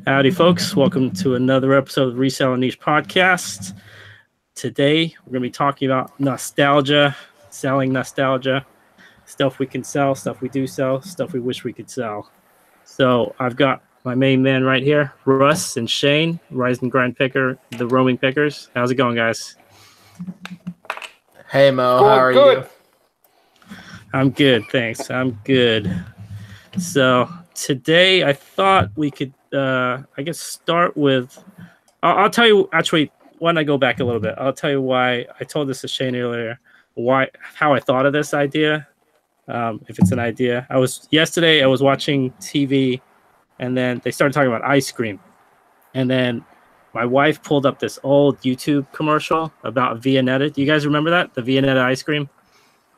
Howdy, folks. Welcome to another episode of Reselling Niche Podcast. Today, we're going to be talking about nostalgia, selling nostalgia, stuff we can sell, stuff we do sell, stuff we wish we could sell. So I've got my main man right here, Russ and Shane, Rise and Grind Picker, the Roaming Pickers. How's it going, guys? Hey, Mo. How are you? I'm good, thanks. I'm good. So today, I thought we could start with, I'll tell you, actually, when I go back a little bit, I'll tell you why I told this to Shane earlier, how I thought of this idea, if it's an idea. Yesterday I was watching TV, and then they started talking about ice cream. And then my wife pulled up this old YouTube commercial about Viennetta. Do you guys remember that? The Viennetta ice cream?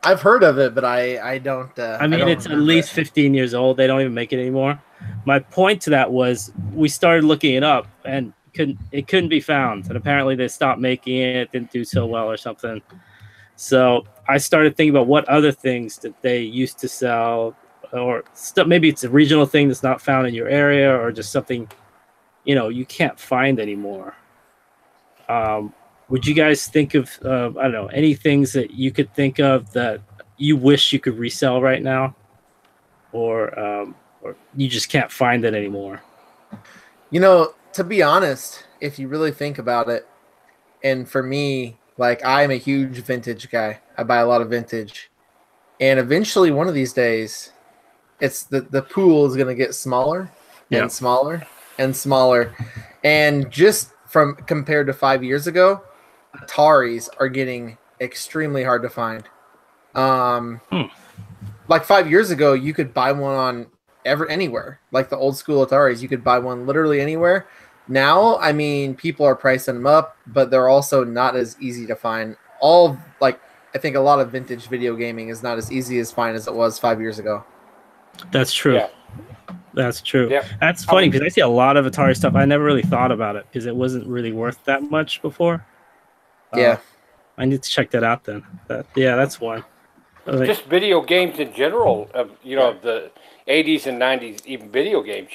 I've heard of it, but I don't. It's at least 15 years old. They don't even make it anymore. My point to that was we started looking it up and it couldn't be found. And apparently they stopped making it, didn't do so well or something. So I started thinking about what other things that they used to sell, or stuff. Maybe it's a regional thing that's not found in your area, or just something, you can't find anymore. Would you guys think of, I don't know, any things that you could think of that you wish you could resell right now, or you just can't find it anymore? To be honest, if you really think about it, and for me, like, I'm a huge vintage guy. I buy a lot of vintage, and eventually, one of these days, it's the pool is going to get smaller and smaller and smaller, and just from compared to 5 years ago, Ataris are getting extremely hard to find. Like 5 years ago, you could buy one on anywhere. Like the old school Ataris, you could buy one literally anywhere. Now, I mean, people are pricing them up, but they're also not as easy to find. I think a lot of vintage video gaming is not as easy to find as it was 5 years ago. That's true. Yeah. That's true. Yeah. That's funny because I see a lot of Atari stuff. I never really thought about it because it wasn't really worth that much before. Yeah. I need to check that out then. That's one. Just video games in general, the 80s and 90s, even video games.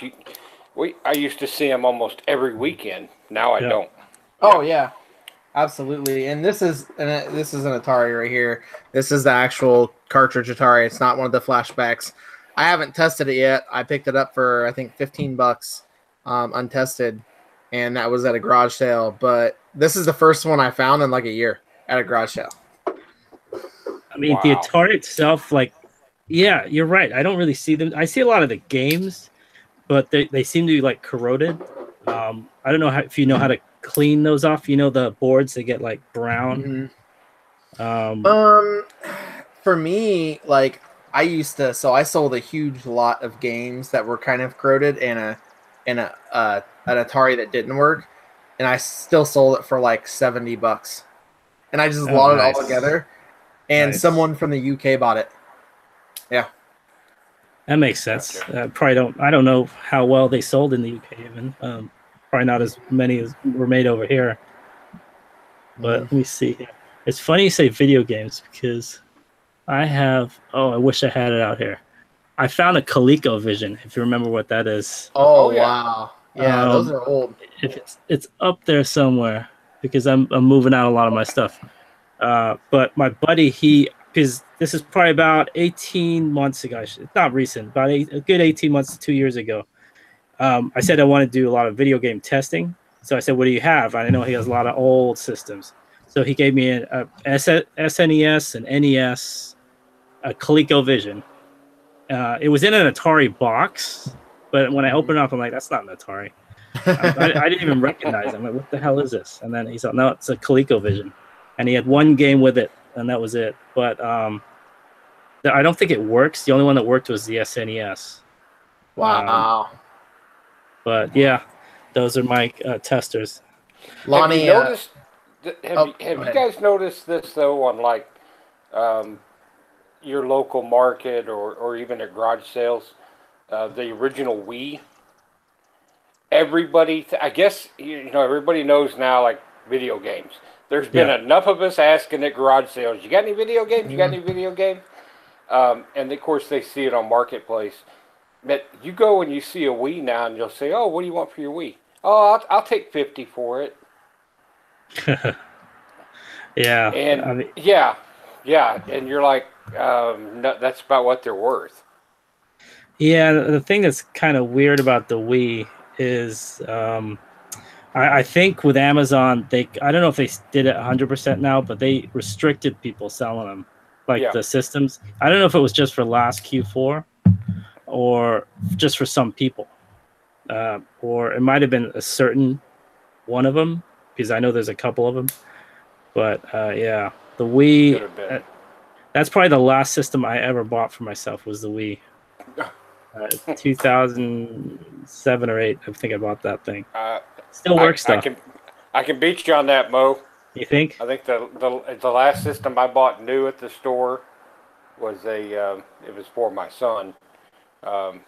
I used to see them almost every weekend. Now I don't. Oh, yeah. Absolutely. And this is an Atari right here. This is the actual cartridge Atari. It's not one of the flashbacks. I haven't tested it yet. I picked it up for, I think, $15 untested, and that was at a garage sale. But this is the first one I found in like a year at a garage sale. I mean, The Atari itself, yeah, you're right. I don't really see them. I see a lot of the games, but they seem to be like corroded. I don't know if you know how to clean those off. The boards, they get like brown. Mm-hmm. For me, like, I sold a huge lot of games that were kind of corroded and an Atari that didn't work, and I still sold it for like $70, and I just bought it all together, and someone from the UK bought it. Yeah, that makes sense. I don't know how well they sold in the UK even. Probably not as many as were made over here. But Let me see. It's funny you say video games because I wish I had it out here. I found a ColecoVision, if you remember what that is. Oh yeah. Wow. Yeah, those are old. It's up there somewhere because I'm moving out a lot of my stuff. But my buddy, because this is probably about 18 months ago. It's not recent, about a good 18 months to 2 years ago. I said I want to do a lot of video game testing. So I said, what do you have? I know he has a lot of old systems. So he gave me a SNES, an NES, a ColecoVision. It was in an Atari box, but when I opened it up, I'm like, that's not an Atari. I didn't even recognize it. I'm like, what the hell is this? And then he said, no, it's a ColecoVision. And he had one game with it, and that was it. But I don't think it works. The only one that worked was the SNES. Wow. But yeah, those are my testers. Lonnie, have you guys noticed this though on like your local market or even at garage sales? The original Wii. Everybody, I guess everybody knows now, like, video games. There's been enough of us asking at garage sales, you got any video games? You got any video games? And of course they see it on Marketplace. But you go and you see a Wii now, and you'll say, "Oh, what do you want for your Wii?" "Oh, I'll take 50 for it." Yeah, I And mean, yeah, and you're like, no, that's about what they're worth. yeah. The thing that's kind of weird about the Wii is, I think with Amazon, I don't know if they did it 100% now, but they restricted people selling them, like Yeah, the systems. I don't know if it was just for last Q4 or just for some people, or it might have been a certain one of them because I know there's a couple of them. But yeah, the could Wii. have been. That's probably the last system I ever bought for myself was the Wii. 2007 or 8, I think I bought that thing. Uh, Still I works I though. can I can beat you on that, Mo. You think? I think the last system I bought new at the store was it was for my son. Um,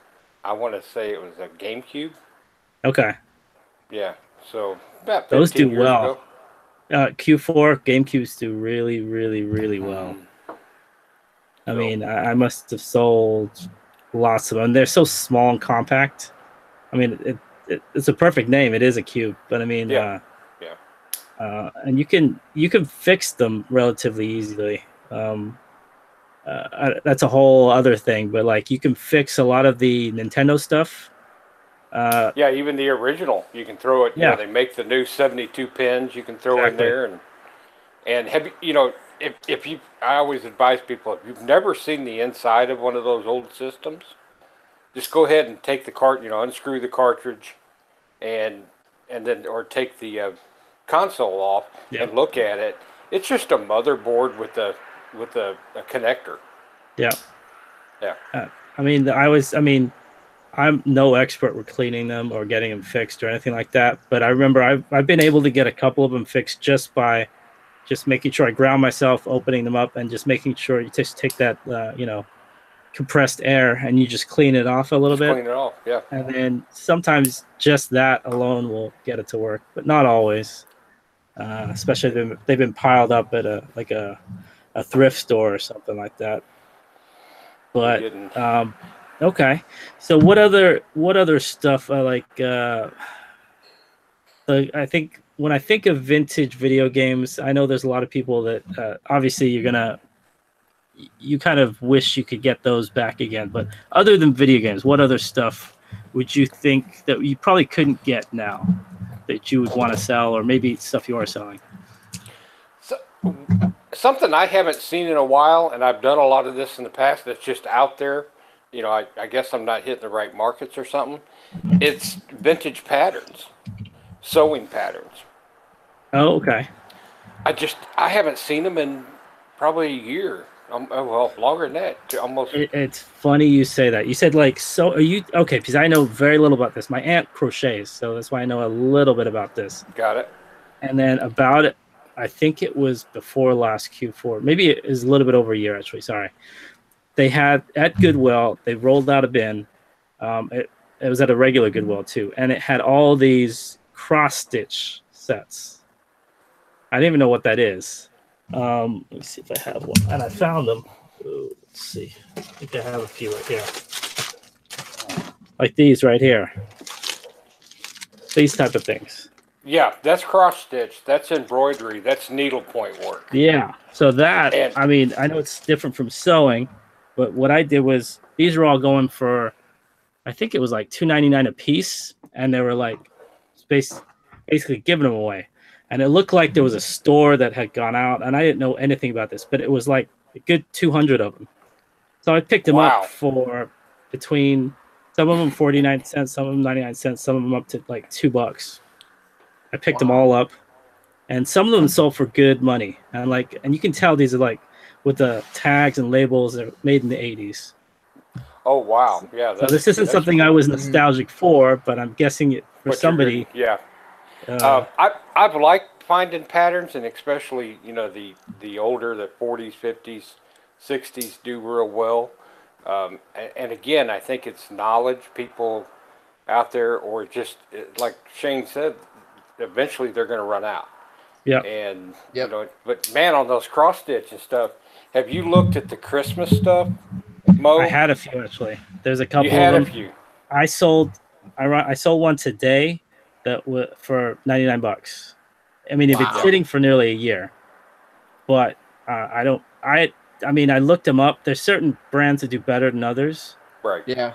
I want to say it was a GameCube. Okay. Yeah, so about Those do 15 years well. ago. Q4 GameCubes do really, really, really well. Mm, I so mean, I must have sold lots of them. They're so small and compact. I mean, it's a perfect name. It is a cube, but I mean, yeah, yeah, and you can fix them relatively easily. That's a whole other thing, but like you can fix a lot of the Nintendo stuff. Uh, yeah. Even the original, you can throw it. You know, yeah, they make the new 72 pins. You can throw in exactly. there, and have you know if you I always advise people if you've never seen the inside of one of those old systems, just go ahead and take the cart. You know, unscrew the cartridge, and then or take the console off Yep. and look at it. It's just a motherboard with a connector. Yeah. Yeah. I mean, I mean, I'm no expert with cleaning them or getting them fixed or anything like that. But I remember I've been able to get a couple of them fixed just by just making sure I ground myself, opening them up, and just making sure you just take that, compressed air and you just clean it off a little Just bit. clean it off. Yeah. And then sometimes just that alone will get it to work, but not always. Especially if they've been piled up at a thrift store or something like that. We But didn't. okay, so what other stuff I think when I think of vintage video games, I know there's a lot of people that obviously you kind of wish you could get those back again. But other than video games, what other stuff would you think that you probably couldn't get now that you would want to sell, or maybe stuff you are selling? So, something I haven't seen in a while, and I've done a lot of this in the past. That's just out there. You know, I guess I'm not hitting the right markets or something. It's vintage patterns, sewing patterns. Oh, okay. I haven't seen them in probably a year. Well, longer than that. Almost. It's funny you say that. You said like, so are you okay? Because I know very little about this. My aunt crochets, so that's why I know a little bit about this. Got it. And then about it, I think it was before last Q4. Maybe it is a little bit over a year actually. Sorry. They had at Goodwill. They rolled out a bin. It was at a regular Goodwill too, and it had all these cross stitch sets. I didn't even know what that is. Let me see if I have one, and I found them. Ooh, let's see. I think I have a few right here, like these right here. These type of things. Yeah, that's cross stitch. That's embroidery. That's needlepoint work. Yeah. So that, And I mean, I know it's different from sewing, but what I did was these are all going for, I think it was like $2.99 a piece, and they were like basically giving them away. And it looked like there was a store that had gone out, and I didn't know anything about this, but it was like a good 200 of them. So I picked them up wow. for between some of them 49 cents, some of them 99 cents, some of them up to like $2. I picked them all up, and some of them sold for good money. And you can tell these are like with the tags and labels, they're made in the 80s. Oh wow. Yeah. So this isn't something I was nostalgic for, but I'm guessing it for But somebody. yeah. Uh, I've liked finding patterns, and especially the older, the 40s, 50s, 60s do real well. And again, I think it's knowledge people out there, or just like Shane said, eventually they're going to run out. yeah. And Yep. but man, on those cross stitch and stuff, have you looked at the Christmas stuff? Mo? I had a few actually. There's a couple You had of a them. few. I sold one today that for $99. I mean, Wow. it's been sitting for nearly a year, but I mean, I looked them up. There's certain brands that do better than others. Right. Yeah.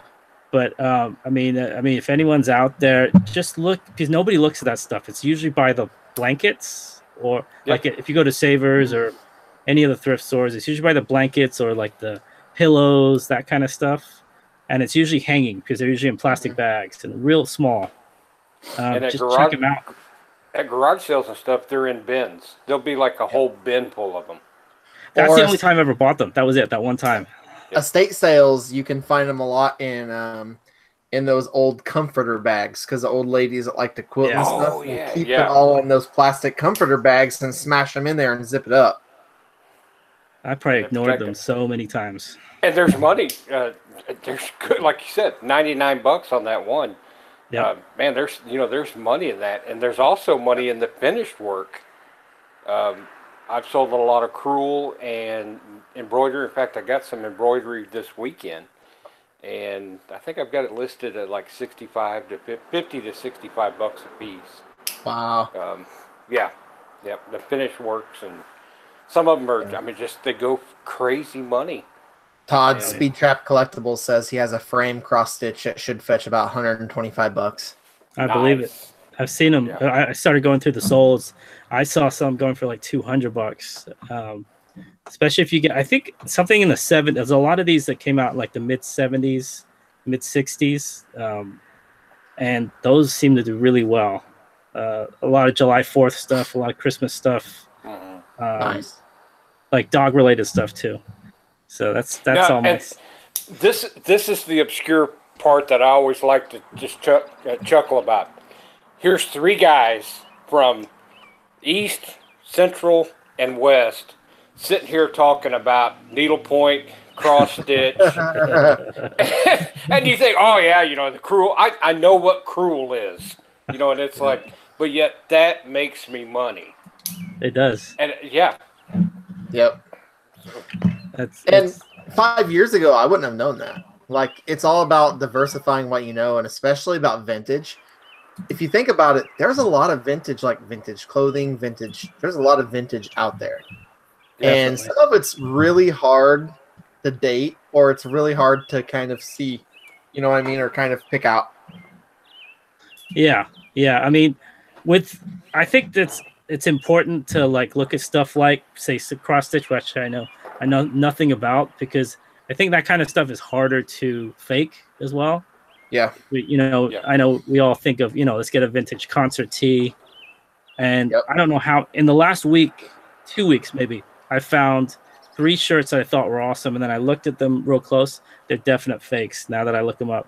But I mean, if anyone's out there, just look, because nobody looks at that stuff. It's usually by the blankets, or like if you go to Savers or any of the thrift stores, it's usually by the blankets or like the pillows, that kind of stuff. And it's usually hanging because they're usually in plastic bags and real small. And at just check them out. At garage sales and stuff, they're in bins. There'll be like a whole bin full of them. That's the only time I ever bought them. That was it. That one time. Estate sales, you can find them a lot in those old comforter bags, because the old ladies that like to quilt and stuff will keep it all in those plastic comforter bags and smash them in there and zip it up. I probably ignored them so many times. And there's money. There's good, like you said, $99 on that one. Yeah, man, there's money in that, and there's also money in the finished work. I've sold a lot of crewel and embroidery. In fact, I got some embroidery this weekend, and I think I've got it listed at like 65 to 50 to $65 a piece. Wow. Yeah, the finished works, and some of them are. I mean, just they go crazy money. Todd Speed Trap Collectibles says he has a frame cross stitch that should fetch about $125. I believe it. I've seen them. I started going through the soles. I saw some going for like $200. Especially if you get, I think something in the 70s. There's a lot of these that came out in like the mid 70s, mid 60s, and those seem to do really well. A lot of July 4th stuff, a lot of Christmas stuff, Nice. like dog related stuff too. So that's all. This is the obscure part that I always like to just chuckle about. Here's three guys from East, Central, and West sitting here talking about needlepoint, cross stitch, and you think, oh yeah, the crewel. I know what crewel is, and it's like, but yet that makes me money. It does. And yeah. Yep. And 5 years ago, I wouldn't have known that. Like, it's all about diversifying what you know, and especially about vintage. If you think about it, there's a lot of vintage, like vintage clothing, there's a lot of vintage out there. Definitely. And some of it's really hard to date, or it's really hard to kind of see, you know what I mean, or kind of pick out. Yeah. I mean, I think it's important to like look at stuff like, say, cross stitch, which I know nothing about, because I think that kind of stuff is harder to fake as well. Yeah. I know we all think of, let's get a vintage concert tee. And I don't know how, in the last week, 2 weeks maybe, I found 3 shirts that I thought were awesome. And then I looked at them real close. They're definite fakes now that I look them up.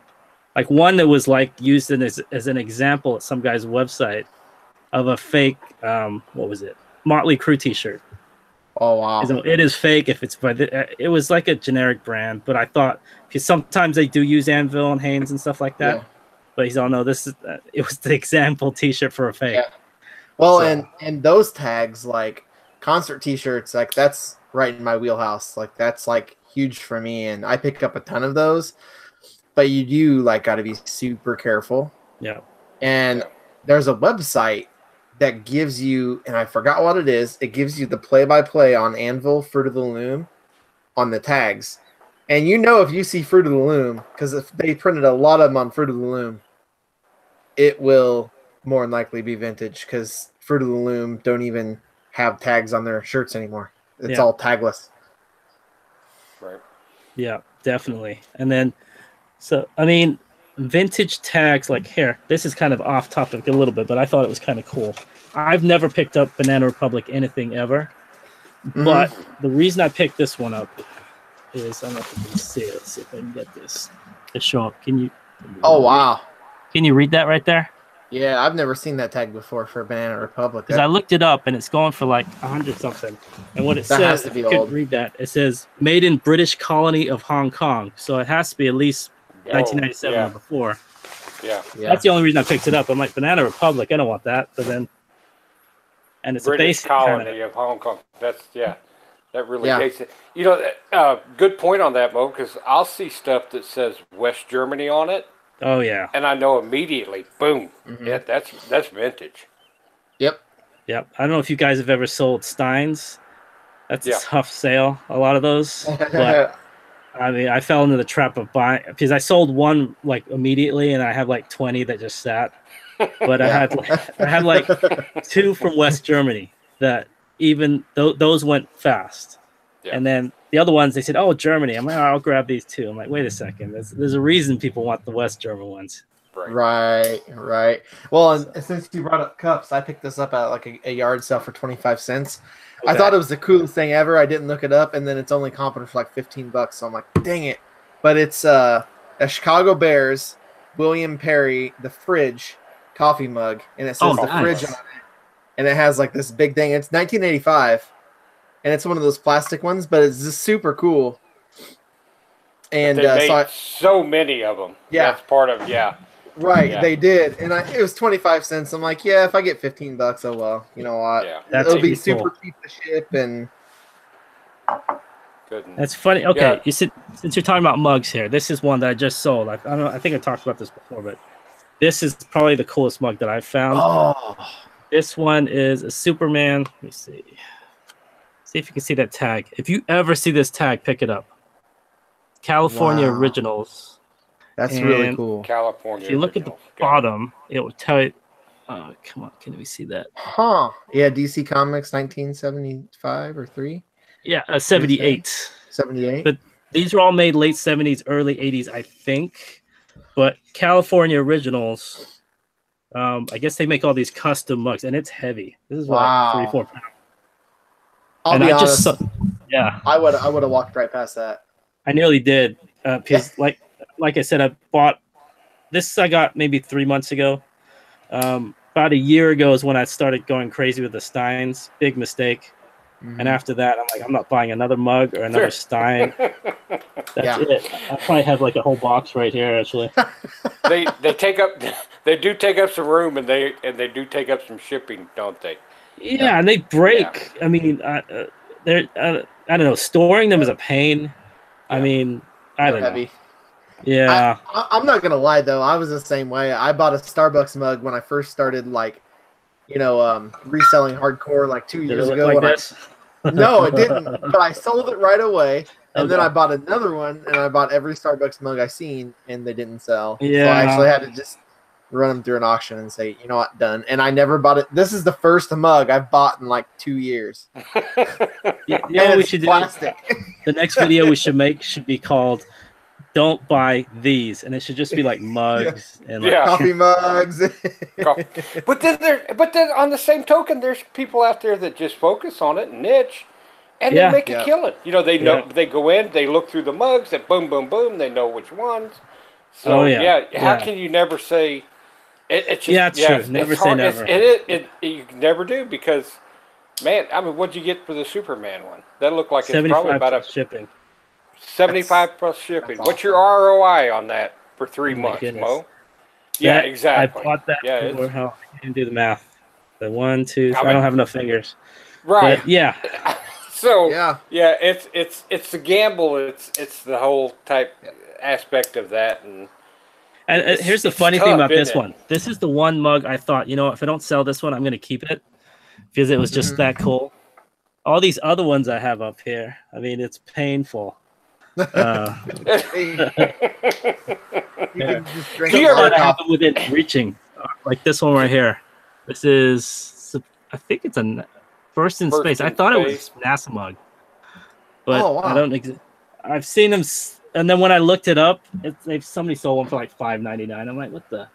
Like one that was like used as an example at some guy's website of a fake, what was it? Motley Crue t-shirt. Oh, wow. It is fake if it's it was like a generic brand, but I thought, because sometimes they do use Anvil and Hanes and stuff like that. Yeah. But he's all, no, this is it was the example t-shirt for a fake. Yeah. Well, and those tags, like concert t-shirts, like that's right in my wheelhouse. Like that's like huge for me, and I pick up a ton of those. But you do like got to be super careful. Yeah. And there's a website that gives you, and I forgot what it is, it gives you the play-by-play on Anvil, Fruit of the Loom, on the tags. And if you see Fruit of the Loom, because if they printed a lot of them on Fruit of the Loom, it will more than likely be vintage, because Fruit of the Loom don't even have tags on their shirts anymore. It's all tagless. Right. Yeah, definitely. And then, so, I mean, vintage tags, like here, this is kind of off topic a little bit, but I thought it was kind of cool. I've never picked up Banana Republic anything ever, but the reason I picked this one up is, I don't know if you can see it. Let's see if I can get this to show up. Can you? Oh, wow. Can you read that right there? Yeah, I've never seen that tag before for Banana Republic. Because I looked it up and it's going for like 100 something. And what it says, if you could read that, it says made in British colony of Hong Kong. So it has to be at least 1997 or before. Yeah. That's the only reason I picked it up. I'm like, Banana Republic, I don't want that. But then, and it's British a basic colony of Hong Kong. That's That really takes it. You know, good point on that, Mo, because I'll see stuff that says West Germany on it. Oh yeah. And I know immediately, boom, that's vintage. Yep. Yep. I don't know if you guys have ever sold Steins. That's a tough sale. A lot of those, but I mean, I fell into the trap of buying because I sold one like immediately, and I have like 20 that just sat. But I had like 2 from West Germany that even those went fast. Yeah. And then the other ones, they said, "Oh, Germany." I'm like, "Oh, I'll grab these 2." I'm like, "Wait a second. There's a reason people want the West German ones." Right. Well, and since you brought up cups, I picked this up at like a yard sale for 25 cents. Okay. I thought it was the coolest thing ever. I didn't look it up, and then it's only competent for like $15. So I'm like, dang it. But it's a Chicago Bears, William Perry, the fridge coffee mug, and it says the fridge on it. And it has like this big thing. It's 1985, and it's one of those plastic ones, but it's just super cool. And they made so many of them. Yeah. That's part of, Right, they did, and it was 25 cents. I'm like, if I get $15, oh well, you know what? Yeah, it'll be super cheap to ship, and that's funny. Okay, since you're talking about mugs here, this is one that I just sold. I don't know. I think I talked about this before, but this is probably the coolest mug that I've found. Oh, this one is a Superman. Let me see. See if you can see that tag. If you ever see this tag, pick it up. California Originals. That's really cool. California. If you look at the bottom, it will tell you. Oh, come on. Can we see that? Huh. Yeah, DC Comics 1975 or 3? Yeah, 78. 78. But these are all made late 70s, early 80s, I think. But California Originals, I guess they make all these custom mugs, and it's heavy. This is like 3-4 pounds. I'll be honest. I would have walked right past that. I nearly did. Because like I said, I bought this. I got maybe 3 months ago. About a year ago is when I started going crazy with the Steins. Big mistake. Mm-hmm. And after that, I'm like, I'm not buying another mug or another Stein. That's it. I probably have like a whole box right here, actually. They do take up some room, and they do take up some shipping, don't they? Yeah, and they break. Yeah. I mean, they're I don't know. Storing them is a pain. Yeah. I mean, I don't know. Yeah, I'm not gonna lie though. I was the same way. I bought a Starbucks mug when I first started, reselling hardcore like 2 years ago. Like this? No, it didn't. But I sold it right away, and then I bought another one, and I bought every Starbucks mug I seen, and they didn't sell. Yeah, so I actually had to just run them through an auction and say, you know what, done. And I never bought it. This is the first mug I've bought in like 2 years. You know what we should do? The next video we should make should be called "Don't Buy These," and it should just be like mugs and coffee mugs. But then on the same token, there's people out there that just focus on it and niche, and they make a killing. You know, they know they go in, they look through the mugs, that boom, boom, boom, they know which ones. So how can you never say? It's just, true. Never say never. You never do, because, man, I mean, what'd you get for the Superman one? That looked like it's probably about shipping. 75 plus shipping. What's your ROI on that for 3 months, Mo? Yeah, exactly. I bought that for how I didn't do the math. The 1, 2. I don't have enough fingers. Right. But, So it's the gamble. It's the whole type aspect of that. And here's the funny thing about this one. This is the one mug I thought, if I don't sell this one, I'm going to keep it because it was just that cool. All these other ones I have up here, I mean, it's painful. You can just drink I have it within reaching, like this one right here. This is, I think it's a First in Space. I thought it was NASA mug, but I don't. I've seen them, and then when I looked it up, somebody sold one for like $5.99. I'm like, what the?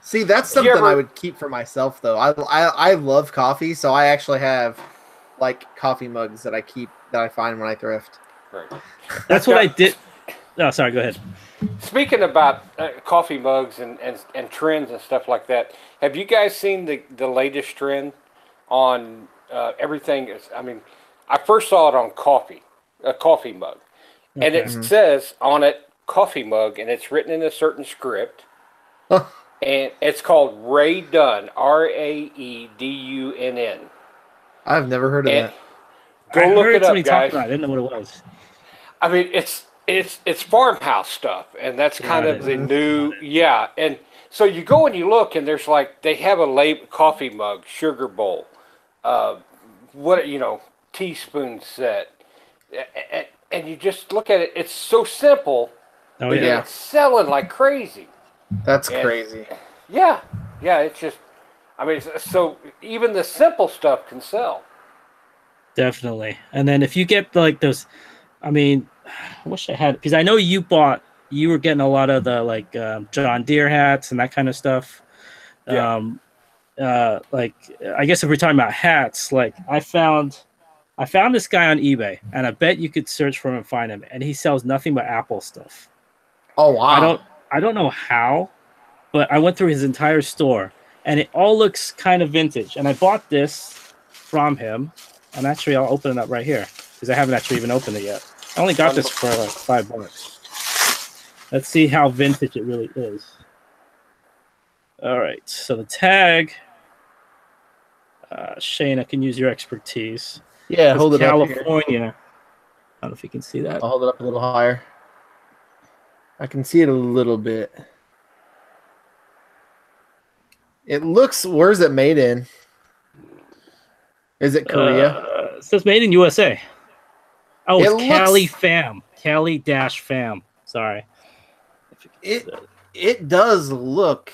See, that's something I would keep for myself though. I love coffee, so I actually have like coffee mugs that I find when I thrift. Right. That's what I did. Oh, sorry. Go ahead. Speaking about coffee mugs and trends and stuff like that, have you guys seen the latest trend on everything? I mean, I first saw it on a coffee mug, and it says on it coffee mug, and it's written in a certain script, and it's called Ray Dunn, Raedunn. I've never heard of that. Go look it up, somebody talk guys. about it. I didn't know what it was. I mean, it's farmhouse stuff, and that's kind of the new, yeah. And so you go and you look, and there's like they have a coffee mug, sugar bowl, what teaspoon set, and you just look at it. It's so simple, Oh but yeah. it's selling like crazy. That's And- crazy. Yeah, yeah. It's just, I mean, so even the simple stuff can sell. Definitely. And then if you get like those, I mean, I wish I had, because I know you were getting a lot of the like John Deere hats and that kind of stuff. Yeah. Like I guess if we're talking about hats, like I found this guy on eBay, and I bet you could search for him and find him, and he sells nothing but Apple stuff. Oh wow. I don't know how, but I went through his entire store, and it all looks kind of vintage. And I bought this from him, and actually I'll open it up right here because I haven't actually even opened it yet. I only got this for like $5. Let's see how vintage it really is. All right, so the tag, Shane, I can use your expertise. Yeah, hold it up here. California. I don't know if you can see that. I'll hold it up a little higher. I can see it a little bit. It looks. Where's it made in? Is it Korea? It says made in USA. Oh, it's It Cali looks- Fam. Cali-Fam. Sorry. It does look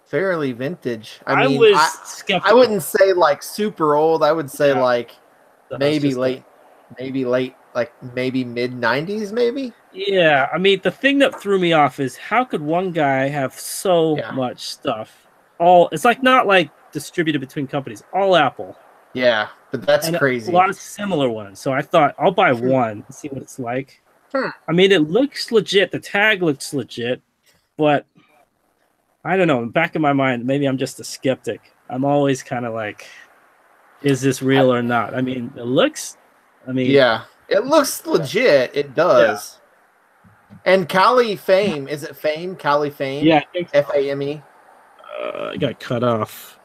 fairly vintage. I mean, was skeptical. I wouldn't say like super old. I would say Yeah. like That's maybe just late, like maybe mid 90s, maybe. Yeah, I mean, the thing that threw me off is how could one guy have so Yeah. much stuff? All it's like not like distributed between companies, all Apple. Yeah, but that's And crazy. A lot of similar ones. So I thought I'll buy one and see what it's like. I mean, it looks legit. The tag looks legit, but I don't know. In the back of my mind, maybe I'm just a skeptic. I'm always kind of like, is this real or not? I mean, it looks. I mean, Yeah, it looks legit. It does. And Cali Fame, is it Fame? Cali Fame? yeah. I think so. Fame. I got cut off.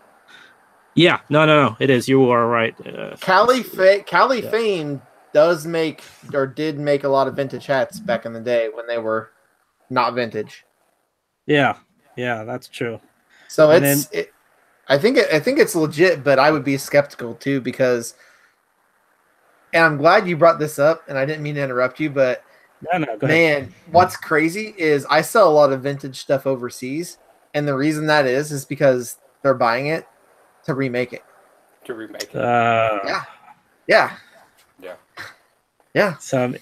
Yeah, no, it is. You are right. Cali Fame does make or did make a lot of vintage hats back in the day when they were not vintage. Yeah, that's true. So And I think it's legit, but I would be skeptical too because, and I'm glad you brought this up, and I didn't mean to interrupt you, but No, go ahead. man, what's crazy is I sell a lot of vintage stuff overseas, and the reason that is because they're buying it to remake it. To remake it. Yeah. So,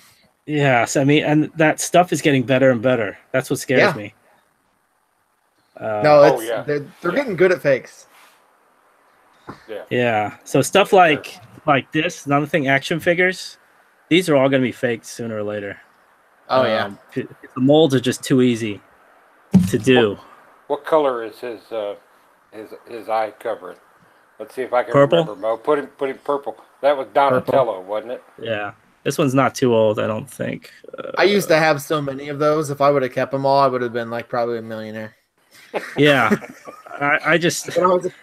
I mean, and that stuff is getting better and better. That's what scares Yeah. me. No, it's yeah. they're getting good at fakes. Yeah. So stuff like this, another thing, action figures. These are all going to be faked sooner or later. Oh yeah. The molds are just too easy to do. What color is his eye covering? Let's see if I can Purple? remember. Mo, put him purple. That was Donatello, wasn't it? Yeah. This one's not too old, I don't think. I used to have so many of those. If I would have kept them all, I would have been like probably a millionaire. Yeah. I just. When I was a kid.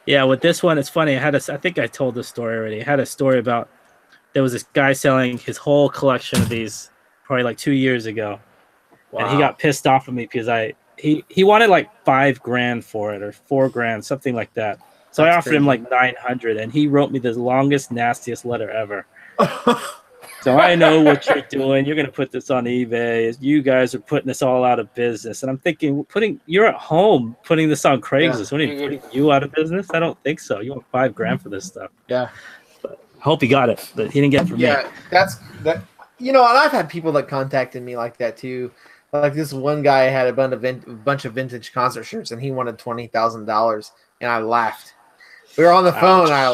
Yeah, with this one, it's funny. I think I told this story already. I had a story about there was this guy selling his whole collection of these probably like 2 years ago. Wow. And he got pissed off at me because he wanted like $5,000 for it or $4,000, something like that. So I offered him like 900, and he wrote me the longest, nastiest letter ever. So I know what you're doing. You're going to put this on eBay. You guys are putting this all out of business. And I'm thinking, you're at home putting this on Craigslist. What are you putting you out of business? I don't think so. You want $5,000 for this stuff. Yeah. But I hope he got it, but he didn't get it from me. Yeah, that's that. You know, and I've had people that contacted me like that too. Like this one guy had a bunch of vintage concert shirts, and he wanted $20,000, and I laughed. We were on the phone, and I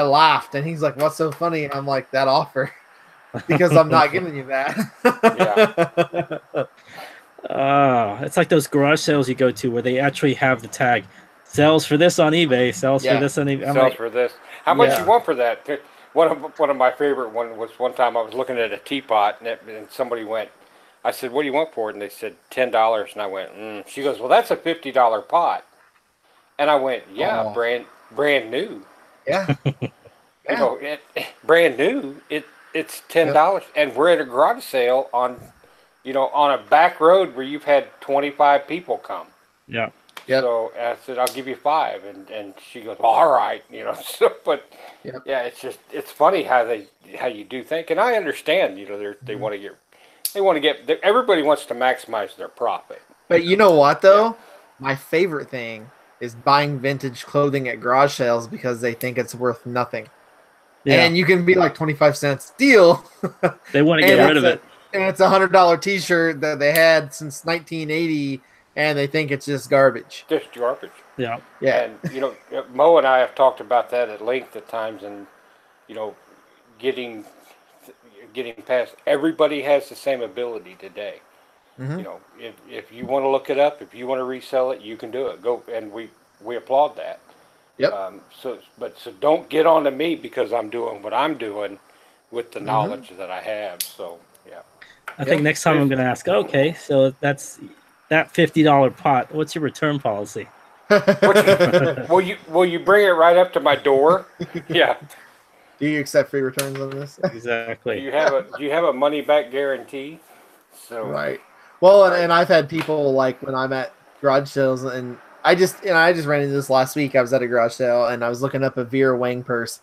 laughed, and he's like, "What's so funny?" And I'm like, "That offer." Because I'm not giving you that. It's like those garage sales you go to where they actually have the tag sells for this on eBay, sells for this on eBay. Sells for this. How much you want for that? One of my favorite one was one time I was looking at a teapot and somebody went, I said, "What do you want for it?" And they said $10, and I went, She goes, "Well, that's a $50 pot." And I went, "Yeah, brand new." Yeah. You know, brand new, it's $10, and we're at a garage sale on, you know, on a back road where you've had 25 people come. Yeah. Yep. So I said, I'll give you 5, and she goes, well, all right, you know. So, but Yep. yeah, it's funny how you do think, and I understand, you know, they want to get everybody wants to maximize their profit. But you know what though? My favorite thing is buying vintage clothing at garage sales because they think it's worth nothing. Yeah. And you can be like 25 cents deal. They want to get rid of it. And it's $100 t-shirt that they had since 1980 and they think it's just garbage. Just garbage. Yeah. Yeah. And, you know, Mo and I have talked about that at length at times, and, you know, getting past, everybody has the same ability today. Mm-hmm. You know, if you want to look it up, if you want to resell it, you can do it. Go, and we applaud that. Yep. So don't get on to me because I'm doing what I'm doing with the knowledge that I have. So yeah. I think next time I'm going to ask, okay, so that's that $50 pot. What's your return policy? Will you bring it right up to my door? Yeah. Do you accept free returns on this? Exactly. Do you have a money back guarantee? So Right. Well, and I've had people like when I'm at garage sales, and I just ran into this last week. I was at a garage sale and I was looking up a Vera Wang purse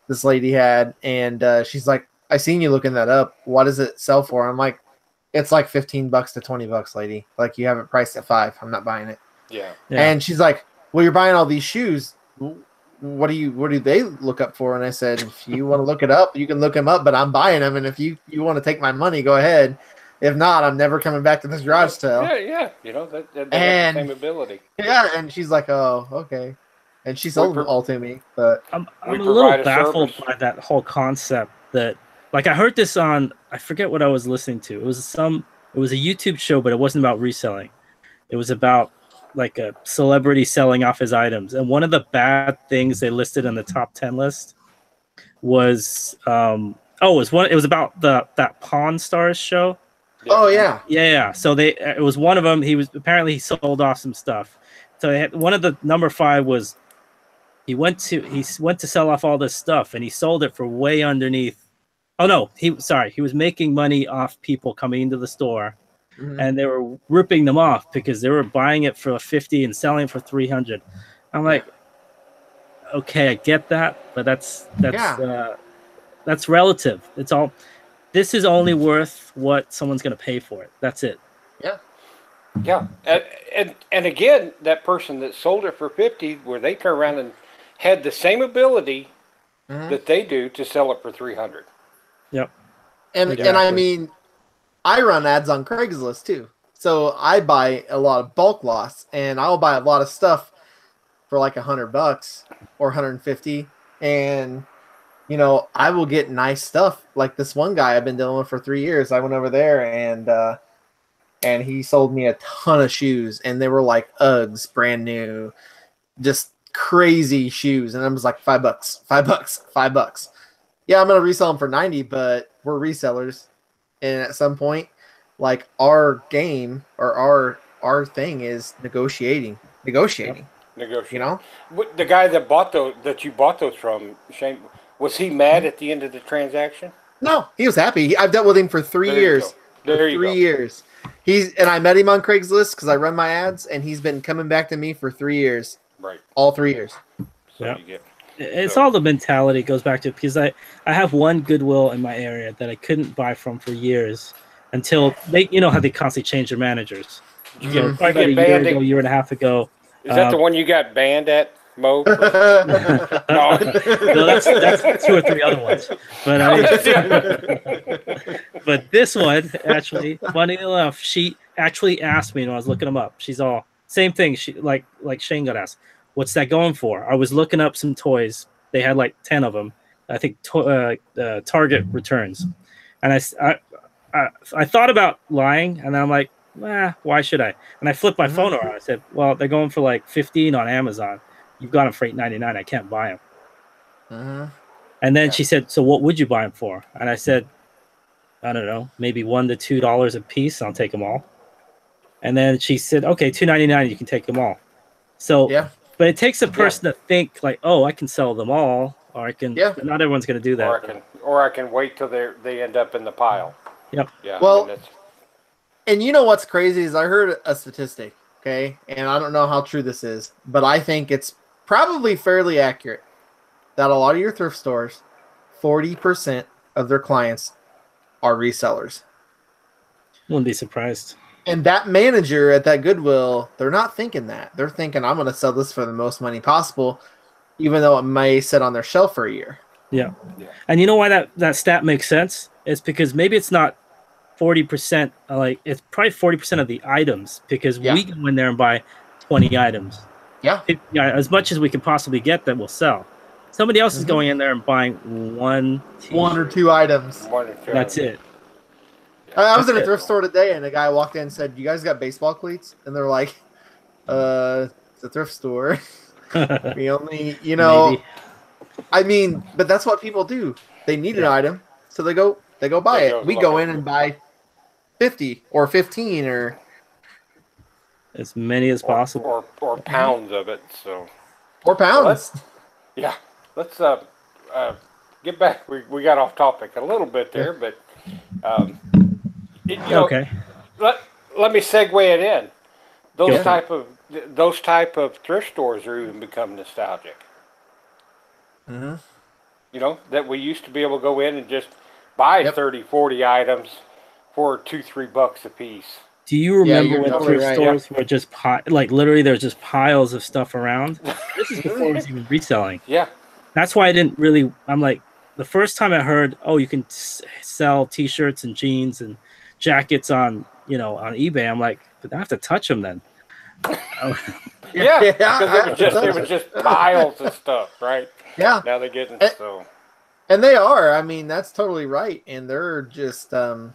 this lady had, and she's like, "I seen you looking that up. What does it sell for?" I'm like, "It's like $15 to $20, lady. Like you have it priced at $5. I'm not buying it." Yeah. And she's like, "Well, you're buying all these shoes. What do they look up for?" And I said, "If you want to look it up, you can look them up, but I'm buying them. And if you want to take my money, go ahead. If not, I'm never coming back to this garage sale." Yeah. You know, they have the same ability. Yeah, and she's like, "Oh, okay." And she sold it all to me. But I'm a little baffled by that whole concept that, like, I heard this on, I forget what I was listening to. It was a YouTube show, but it wasn't about reselling. It was about like a celebrity selling off his items. And one of the bad things they listed on the top 10 list was, it was about that Pawn Stars show. Yeah. Oh yeah. Yeah. So it was one of them. He apparently sold off some stuff. So one of the number 5 was he went to sell off all this stuff and he sold it for way underneath. Oh no, he was making money off people coming into the store, and they were ripping them off because they were buying it for $50 and selling it for $300. I'm like, okay, I get that, but that's relative. It's all. This is only worth what someone's going to pay for it. That's it. Yeah. Yeah, and again, that person that sold it for $50, where they turn around and had the same ability that they do to sell it for $300. Yep. And I mean, I run ads on Craigslist too, so I buy a lot of bulk loss, and I'll buy a lot of stuff for like $100 or $150, and you know, I will get nice stuff. Like this one guy I've been dealing with for 3 years. I went over there and he sold me a ton of shoes, and they were like Uggs, brand new, just crazy shoes. And I was like, $5. Yeah, I'm gonna resell them for 90, but we're resellers, and at some point, like our game or our thing is negotiating. You know, The guy that you bought those from, Shane, was he mad at the end of the transaction? No, he was happy. I've dealt with him for 3 years. There you go. 3 years. I met him on Craigslist because I run my ads, and he's been coming back to me for 3 years. Right. All 3 years. So it's all the mentality. It goes back to, because I have one Goodwill in my area that I couldn't buy from for years until they, you know how they constantly change their managers. You know, probably about a year and a half ago. Is that the one you got banned at, Mo? No, that's 2 or 3 other ones. But this one, actually, funny enough, she actually asked me when I was looking them up. She's all, same thing. She like Shane got asked, what's that going for? I was looking up some toys. They had like 10 of them. I think Target returns. And I thought about lying, and I'm like, why should I? And I flipped my phone around. I said, well, they're going for like $15 on Amazon. You've got them for $8.99. I can't buy them. And then she said, so what would you buy them for? And I said, I don't know, maybe $1 to $2 a piece. I'll take them all. And then she said, okay, $2.99. You can take them all. So But it takes a person to think like, oh, I can sell them all, or I can. Yeah. But not everyone's going to do that. Or I can wait till they end up in the pile. Yep. Yeah. Well, I mean, that's, and you know what's crazy is I heard a statistic, okay, and I don't know how true this is, but I think it's probably fairly accurate that a lot of your thrift stores, 40% of their clients are resellers. Wouldn't be surprised. And that manager at that Goodwill, they're not thinking that. They're thinking, I'm going to sell this for the most money possible, even though it may sit on their shelf for a year. Yeah. And you know why that stat makes sense? It's because maybe it's not 40%, like it's probably 40% of the items, because we go in there and buy 20 items. Yeah. As much as we can possibly get that will sell. Somebody else is going in there and buying one or two items. That's it. I was in a thrift store today, and a guy walked in and said, "You guys got baseball cleats?" And they're like, it's a thrift store. We only, maybe. I mean, but that's what people do. They need an item, so they go buy it. We go in and buy 50 or 15 or as many as possible, or pounds of it. So, or pounds. Let's get back. We got off topic a little bit there, but okay. Let me segue it in. Those type of thrift stores are even become nostalgic. Mm-hmm. You know, that we used to be able to go in and just buy 30, 40 items for $2-3 a piece. Do you remember when thrift stores were just literally there's just piles of stuff around? This is before it was even reselling. Yeah. That's why I didn't really. I'm like, the first time I heard, oh, you can sell T-shirts and jeans and jackets on eBay. I'm like, but I have to touch them then. Because it was just piles of stuff, right? Yeah. Now they're getting so. And they are. I mean, that's totally right. And they're just, all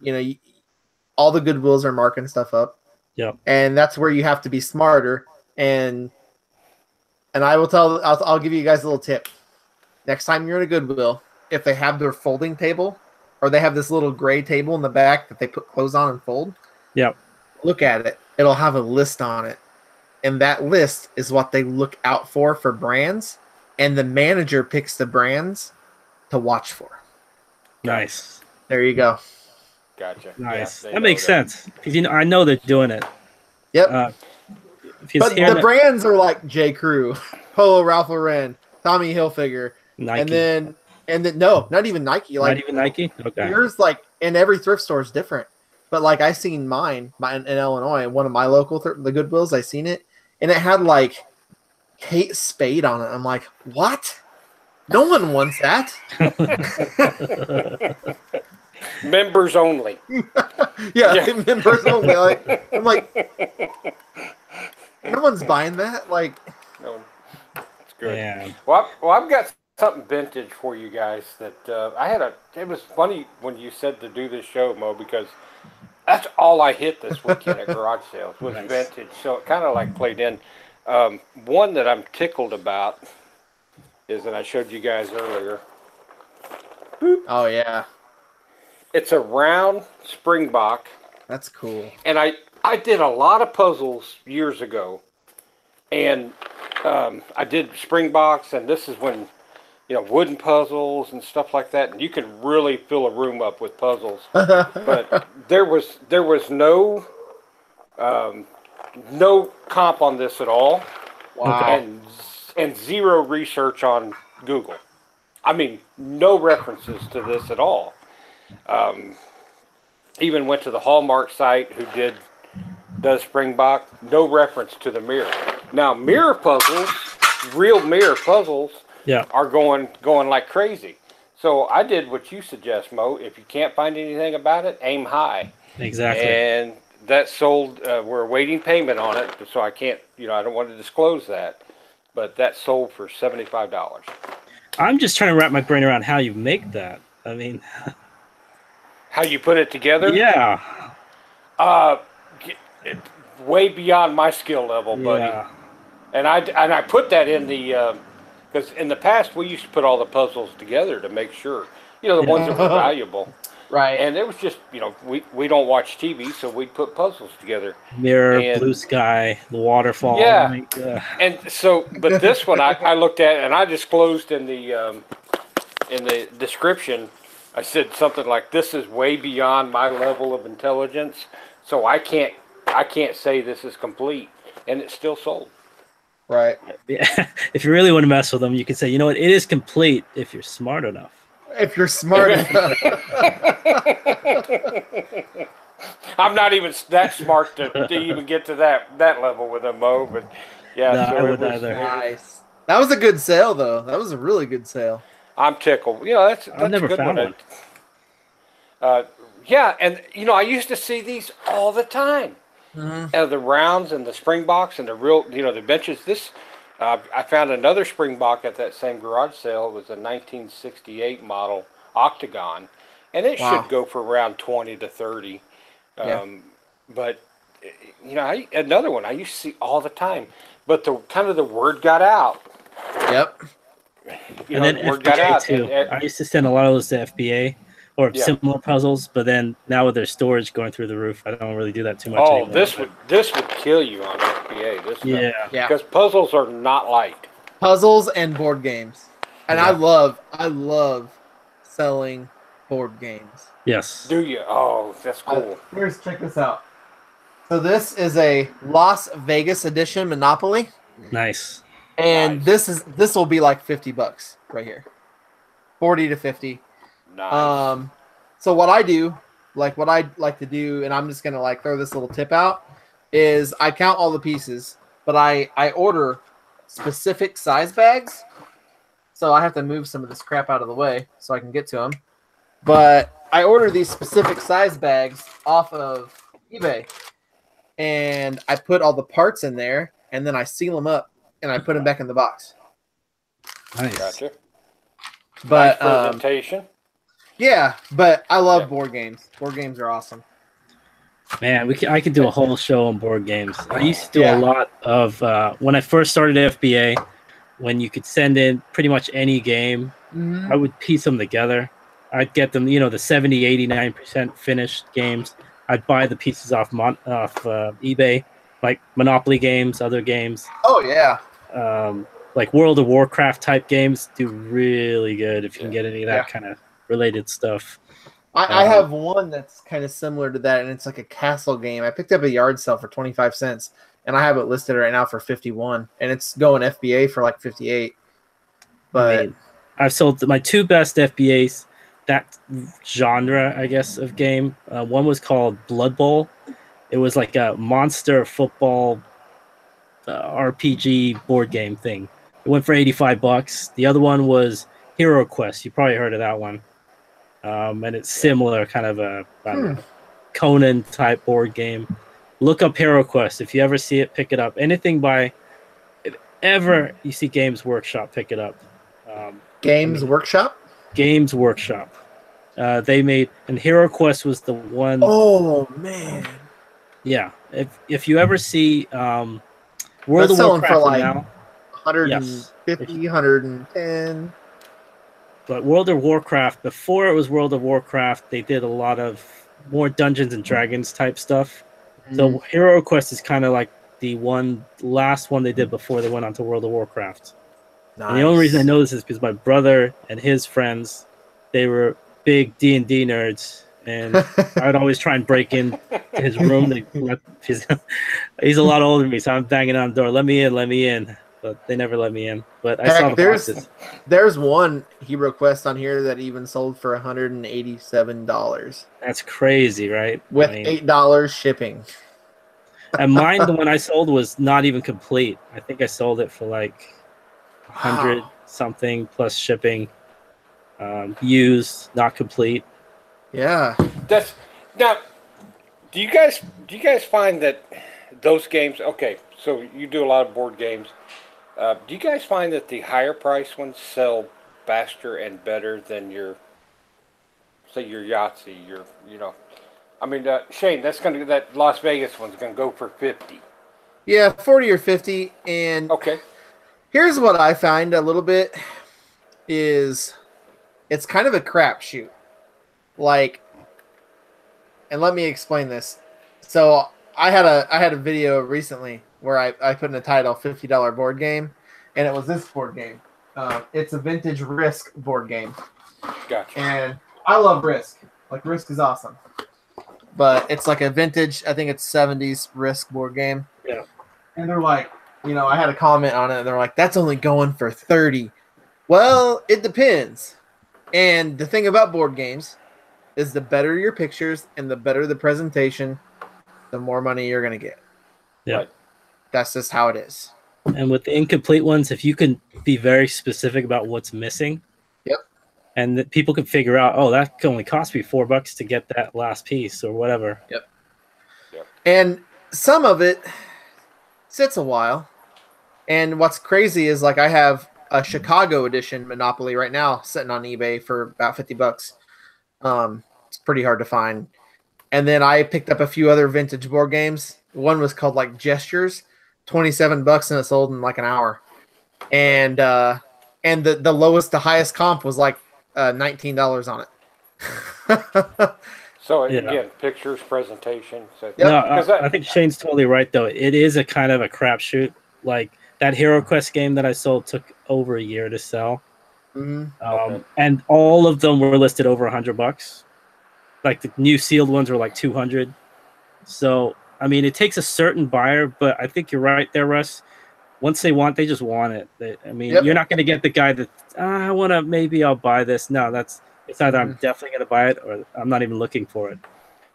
the Goodwills are marking stuff up. Yep. And that's where you have to be smarter. And I'll give you guys a little tip. Next time you're in a Goodwill, if they have their folding table, or they have this little gray table in the back that they put clothes on and fold. Yep. Look at it. It'll have a list on it. And that list is what they look out for brands. And the manager picks the brands to watch for. Nice. There you go. Gotcha. Nice. That makes sense. Because I know they're doing it. Yep. But the brands are like J. Crew, Polo Ralph Lauren, Tommy Hilfiger, Nike. and then no, not even Nike. Not even Nike? Okay. Yours, in every thrift store is different. But I seen mine in Illinois, one of my local the Goodwills, I seen it, and it had Kate Spade on it. I'm like, what? No one wants that. Members only. Members only. I'm like, no one's buying that. No, it's good. Yeah. Well, I've got something vintage for you guys that it was funny when you said to do this show, Mo, because that's all I hit this weekend at garage sales was vintage. So it kind of played in. One that I'm tickled about is, and I showed you guys earlier. Oh yeah. It's a round springbok. That's cool. And I did a lot of puzzles years ago, and I did springboks, and this is when wooden puzzles and stuff like that, and you could really fill a room up with puzzles. But there was no comp on this at all. Wow. And zero research on Google. I mean, no references to this at all. Even went to the Hallmark site who does Springbok. No reference to the mirror. Now, mirror puzzles, real mirror puzzles, are going like crazy. So I did what you suggest, Mo. If you can't find anything about it, aim high. Exactly. And that sold. We're awaiting payment on it, so I can't. I don't want to disclose that. But that sold for $75. I'm just trying to wrap my brain around how you make that. I mean, how you put it together? Yeah. Way beyond my skill level, buddy. Yeah. And I put that in the because in the past we used to put all the puzzles together to make sure, the ones that were valuable. Right. And it was just, we don't watch TV, so we'd put puzzles together. Mirror, And blue sky, the waterfall. yeah, Like, and so, but this one I looked at, and I disclosed in the description, I said something like, "This is way beyond my level of intelligence, so I can't say this is complete," and it's still sold. Right. yeah. If you really want to mess with them, you can say, you know what, it is complete if you're smart enough. If you're smart enough. I'm not even that smart to even get to that level with a Mo, but yeah, No, so I it wouldn't was either. Nice. That was a good sale, though. That was a really good sale. I'm tickled. That's I've never a good found one. one. Yeah, and I used to see these all the time. Mm-hmm. The rounds and the springboks and the real, the benches. I found another springbok at that same garage sale. It was a 1968 model octagon, and it Wow. should go for around 20 to 30. Yeah. But another one I used to see all the time. But the word got out. Yep. And then The word got FBA out. too. I used to send a lot of those to FBA or Yeah. similar puzzles, but then now with their storage going through the roof, I don't really do that too much Oh, anymore. this would kill you on FBA. This stuff. Yeah. Yeah. Because puzzles are not light. Puzzles and board games. And Yeah. I love selling board games. Yes. Do you? Oh, that's cool. Check this out. So this is a Las Vegas edition Monopoly. Nice. And Nice. this will be like $50 right here. 40 to 50. Nice. So what I do, like what I like to do, and I'm just gonna like throw this little tip out, is I count all the pieces, but I order specific size bags. So I have to move some of this crap out of the way so I can get to them. But I order these specific size bags off of eBay, and I put all the parts in there, and then I seal them up, and I put them back in the box. Nice. Gotcha. But Nice presentation. yeah, but I love Yeah. board games. Board games are awesome. Man, I could do a whole show on board games. I used to do Yeah. a lot of when I first started FBA, when you could send in pretty much any game, I would piece them together. I'd get them, the 70, 89% finished games. I'd buy the pieces off eBay, like Monopoly games, other games. Oh yeah. Like World of Warcraft type games do really good if you can get any of that Yeah. kind of related stuff. I have one that's kind of similar to that, and it's like a castle game. I picked up a yard sale for 25 cents, and I have it listed right now for 51, and it's going FBA for like 58. But I mean, I've sold my two best FBAs, that genre, I guess, of game. One was called Blood Bowl. It was like a monster football RPG board game thing. It went for $85. The other one was Hero Quest. You probably heard of that one. And it's similar, kind of a Conan type board game. Look up Hero Quest. If you ever see it, pick it up. Anything if ever you see Games Workshop, pick it up. Games Workshop? Games Workshop. They made, and Hero Quest was the one. Oh man. Yeah. If you ever see World That's of selling Warcraft for like now, 150, 110. but World of Warcraft, before it was World of Warcraft, they did a lot of more Dungeons and Dragons type stuff. So Hero Quest is kind of like the last one they did before they went on to World of Warcraft. Nice. And the only reason I know this is because my brother and his friends, they were big D&D nerds, and I'd always try and break into his room. He's a lot older than me, so I'm banging on the door. Let me in. But they never let me in. But I saw the boxes. There's one Hero Quest on here that even sold for $187 That's crazy, right? with $8 shipping. And mine, the one I sold was not even complete. I think I sold it for like 100 something plus shipping. Used, not complete. Yeah. Now. Do you guys find that those games? Okay, so you do a lot of board games. Do you guys find that the higher price ones sell faster and better than your Yahtzee? Shane, that Las Vegas one's gonna go for 50. Yeah, 40 or 50. And Okay. here's what I find a little bit is it's kind of a crapshoot. Like and let me explain this. So I had a video recently where I put in a title $50 board game, and it was this board game. It's a vintage Risk board game. Gotcha. And I love Risk. Like, Risk is awesome. But it's like a vintage, I think it's 70s Risk board game. Yeah. And they're like, I had a comment on it, and they're like, that's only going for 30. Well, it depends. And the thing about board games is the better your pictures and the better the presentation, the more money you're going to get. Yeah. Right. That's just how it is. And with the incomplete ones, if you can be very specific about what's missing, Yep. And that people can figure out, oh, that can only cost me $4 to get that last piece or whatever. Yep. And some of it sits a while. And what's crazy is, like, I have a Chicago edition Monopoly right now sitting on eBay for about $50. It's pretty hard to find. And then I picked up a few other vintage board games. One was called like Gestures, $27, and it sold in like an hour. And the lowest to highest comp was like $19 on it. So again, pictures, presentation. So, No, I think Shane's totally right though. It is a kind of a crapshoot. Like that Hero Quest game that I sold took over a year to sell. Mm-hmm. And all of them were listed over $100. Like the new sealed ones were like 200. So I mean, it takes a certain buyer, but I think you're right there, Russ. Once they just want it. You're not going to get the guy that maybe I'll buy this. No, it's either I'm definitely going to buy it or I'm not even looking for it.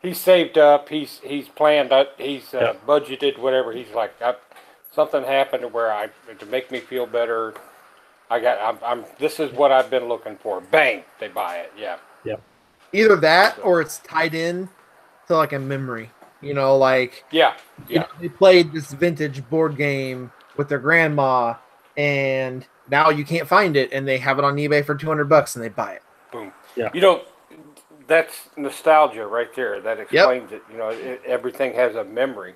He's saved up. He's planned. He's budgeted. Whatever. He's like, something happened to make me feel better. This is what I've been looking for. Bang, they buy it. Yeah. Yeah. Either that or it's tied in to like a memory. Like they played this vintage board game with their grandma, and now you can't find it, and they have it on eBay for $200, and they buy it. Boom. Yeah. That's nostalgia right there. That explains it. Everything has a memory,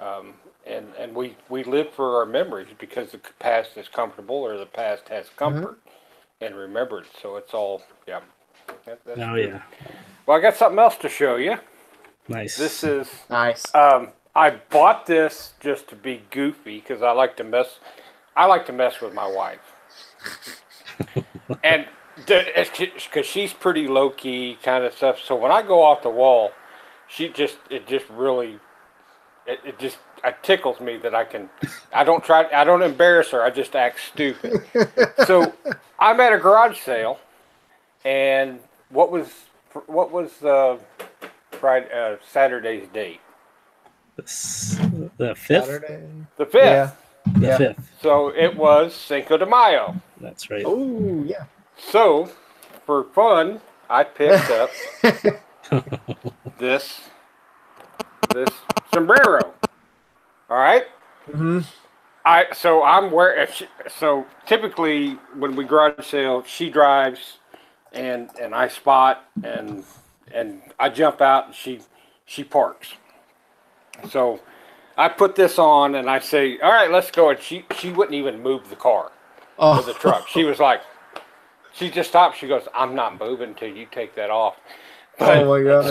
and we live for our memories because the past is comfortable or the past has comfort and remembered. So it's all Yeah. Well, I got something else to show you. Nice. This is nice. I bought this just to be goofy because I like to mess with my wife, and because she's pretty low key kind of stuff. So when I go off the wall, it tickles me that I don't embarrass her. I just act stupid. So I'm at a garage sale, and what was Friday, Saturday's date? The 5th? Saturday. The 5th. Yeah. The 5th. So it was Cinco de Mayo. That's right. Oh, yeah. So, for fun, I picked up this sombrero. All right? Mm-hmm. So typically when we garage sale, she drives and I spot and I jump out and she parks. So I put this on and I say, all right, let's go. And she wouldn't even move the car or the truck. She was like, she just stopped. She goes, I'm not moving until you take that off. But, oh my gosh.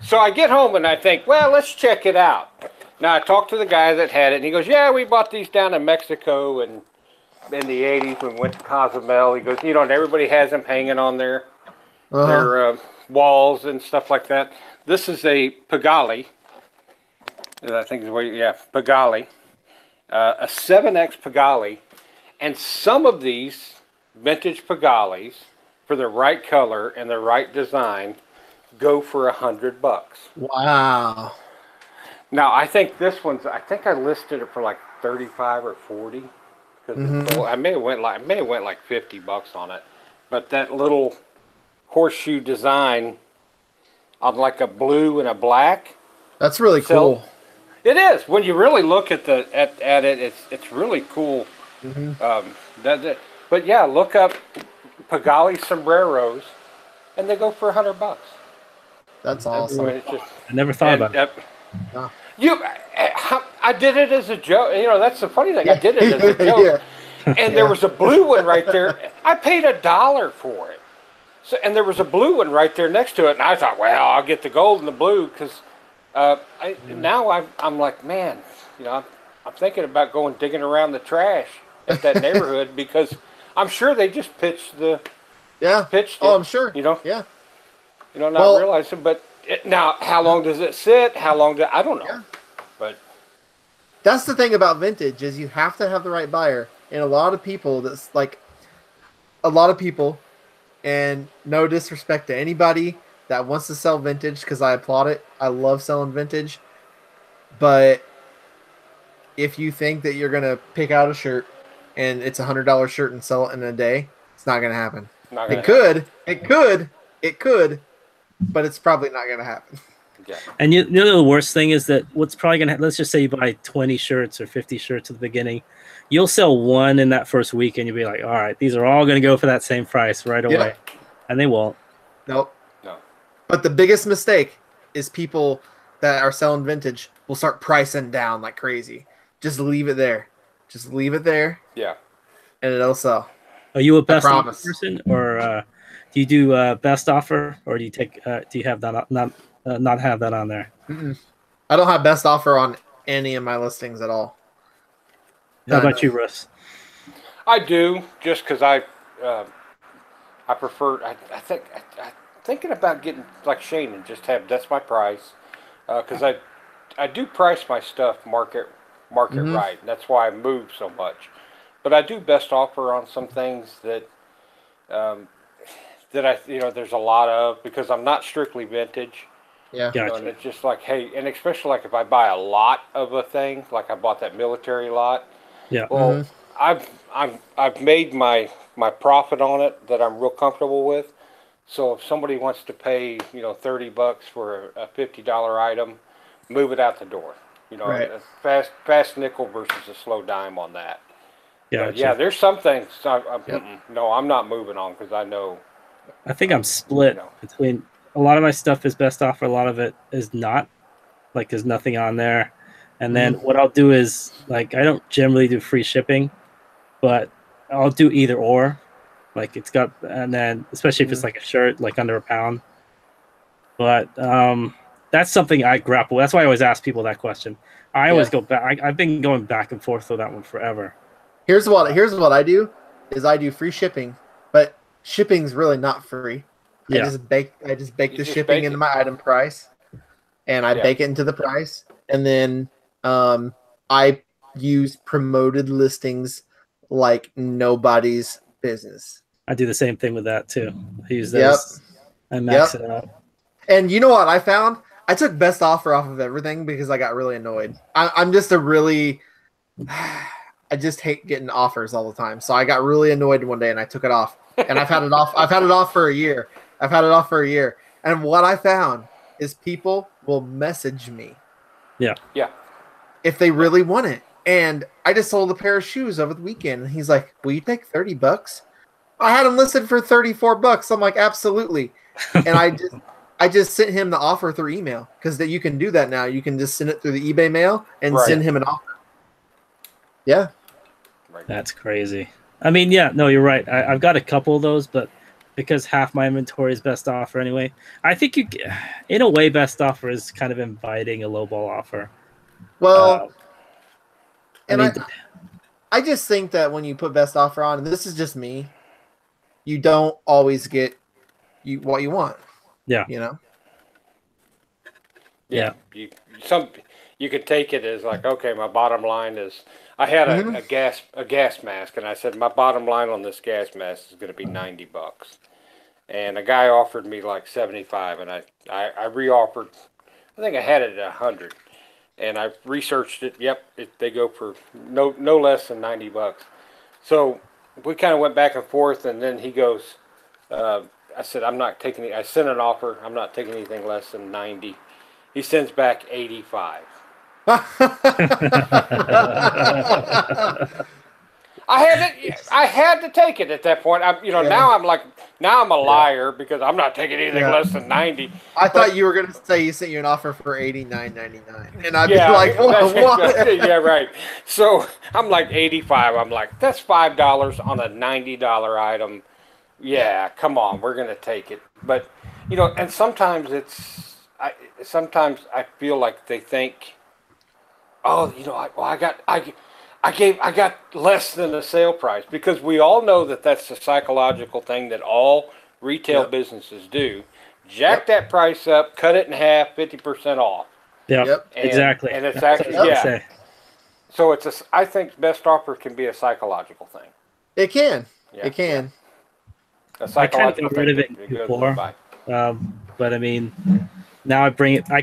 So I get home and I think, well, let's check it out. Now I talked to the guy that had it and he goes, yeah, we bought these down in Mexico and in the 80s when we went to Cozumel. He goes, and everybody has them hanging on their walls and stuff like that. This is a Pagali. I think is Pagali, a 7X Pagali, and some of these vintage Pagalis, for the right color and the right design, go for $100. Wow. Now I think this one's. I think I listed it for like 35 or 40. Because I may have went like $50 on it, but that little horseshoe design on like a blue and a black. That's really cool. It is. When you really look at it, it's really cool. But yeah, look up Pagali sombreros, and they go for $100. That's awesome. I never thought about it. I did it as a joke. That's the funny thing. I did it as a joke. And there was a blue one right there. I paid $1 for it. So, and there was a blue one right there next to it, and I thought, well, I'll get the gold and the blue because now I'm like, man, I'm thinking about going digging around the trash at that neighborhood because I'm sure they just pitched Yeah. it, I'm sure. Yeah. Not realizing, but now how long does it sit? How long I don't know. Yeah. But that's the thing about vintage is you have to have the right buyer, and a lot of people and no disrespect to anybody that wants to sell vintage because I applaud it. I love selling vintage, but if you think that you're gonna pick out a shirt and it's $100 shirt and sell it in a day, it's not gonna happen. It could, but it's probably not gonna happen. yeah. And the worst thing is that what's probably gonna let's just say you buy 20 shirts or 50 shirts at the beginning, you'll sell one in that first week, and you'll be like, all right, these are all gonna go for that same price right away, and they won't. Nope. No. But the biggest mistake is people that are selling vintage will start pricing down like crazy. Just leave it there. Yeah. And it'll sell. Are you a best offer promise. person, or do you do best offer, or do you take? Do you have that not have that on there? Mm-mm. I don't have best offer on any of my listings at all. How about you, Russ? I do, just because I prefer. I'm thinking about getting like Shane and just that's my price, because I do price my stuff market right, and that's why I move so much. But I do best offer on some things that there's a lot of, because I'm not strictly vintage. Yeah. Gotcha. And it's just like, hey, and especially like if I buy a lot of a thing, like I bought that military lot. Yeah. Well, I've made my profit on it that I'm real comfortable with. So if somebody wants to pay $30 for a $50 item, move it out the door. Right. A fast nickel versus a slow dime on that. Gotcha. Yeah, there's some things no, I'm not moving on because I know. I think I'm split between a lot of my stuff is best offer, a lot of it is not. Like there's nothing on there. And then what I'll do is, like, I don't generally do free shipping, but I'll do either or. Like it's got, and then especially if it's like a shirt, like under £1. But that's something I grapple with. That's why I always ask people that question. I always go back. I've been going back and forth with that one forever. Here's what I do is I do free shipping, but shipping's really not free. Yeah. I just bake the shipping into my item price, and I bake it into the price, and then I use promoted listings like nobody's business. I do the same thing with that too. I use those. I max it out. And you know what I found? I took best offer off of everything because I got really annoyed. I'm just I just hate getting offers all the time. So I got really annoyed one day and I took it off. And I've had it off. I've had it off for a year. And what I found is people will message me. Yeah. Yeah. If they really want it. And I just sold a pair of shoes over the weekend. And he's like, will you take $30? I had them listed for $34. I'm like, absolutely. And I just sent him the offer through email because that you can do that now. You can just send it through the eBay mail and send him an offer. Yeah. That's crazy. I mean, yeah, no, you're right. I've got a couple of those, but because half my inventory is best offer anyway, I think in a way, best offer is kind of inviting a lowball offer. Well, I just think that when you put best offer on, and this is just me, you don't always get what you want. Yeah. Yeah. You could take it as like, okay, my bottom line is, I had a gas mask, and I said my bottom line on this gas mask is going to be $90, and a guy offered me like 75, and I re-offered. I think I had it at 100, and I researched it. Yep, they go for no less than $90. So we kind of went back and forth, and then he goes, I said I'm not taking. I sent an offer. I'm not taking anything less than 90. He sends back 85. I had to take it at that point. Now I'm a liar because I'm not taking anything less than 90. I thought you were going to say he sent you an offer for $89.99, and I'd be like, what? Yeah, right. So I'm like 85. I'm like, that's $5 on a $90 item. yeah, come on, we're gonna take it. But you know, and sometimes sometimes I feel like they think, oh, you know, I got less than the sale price, because we all know that that's the psychological thing that all retail Yep. businesses do. Jack Yep. that price up, cut it in half, 50% off, Yep. Yep. Exactly. and it's That's what I actually, was gonna yeah. say. So I think best offer can be a psychological thing. It can. Yeah, It can. a I kind of psychological got rid thing of it that goes before, by. but I mean, now I bring it. I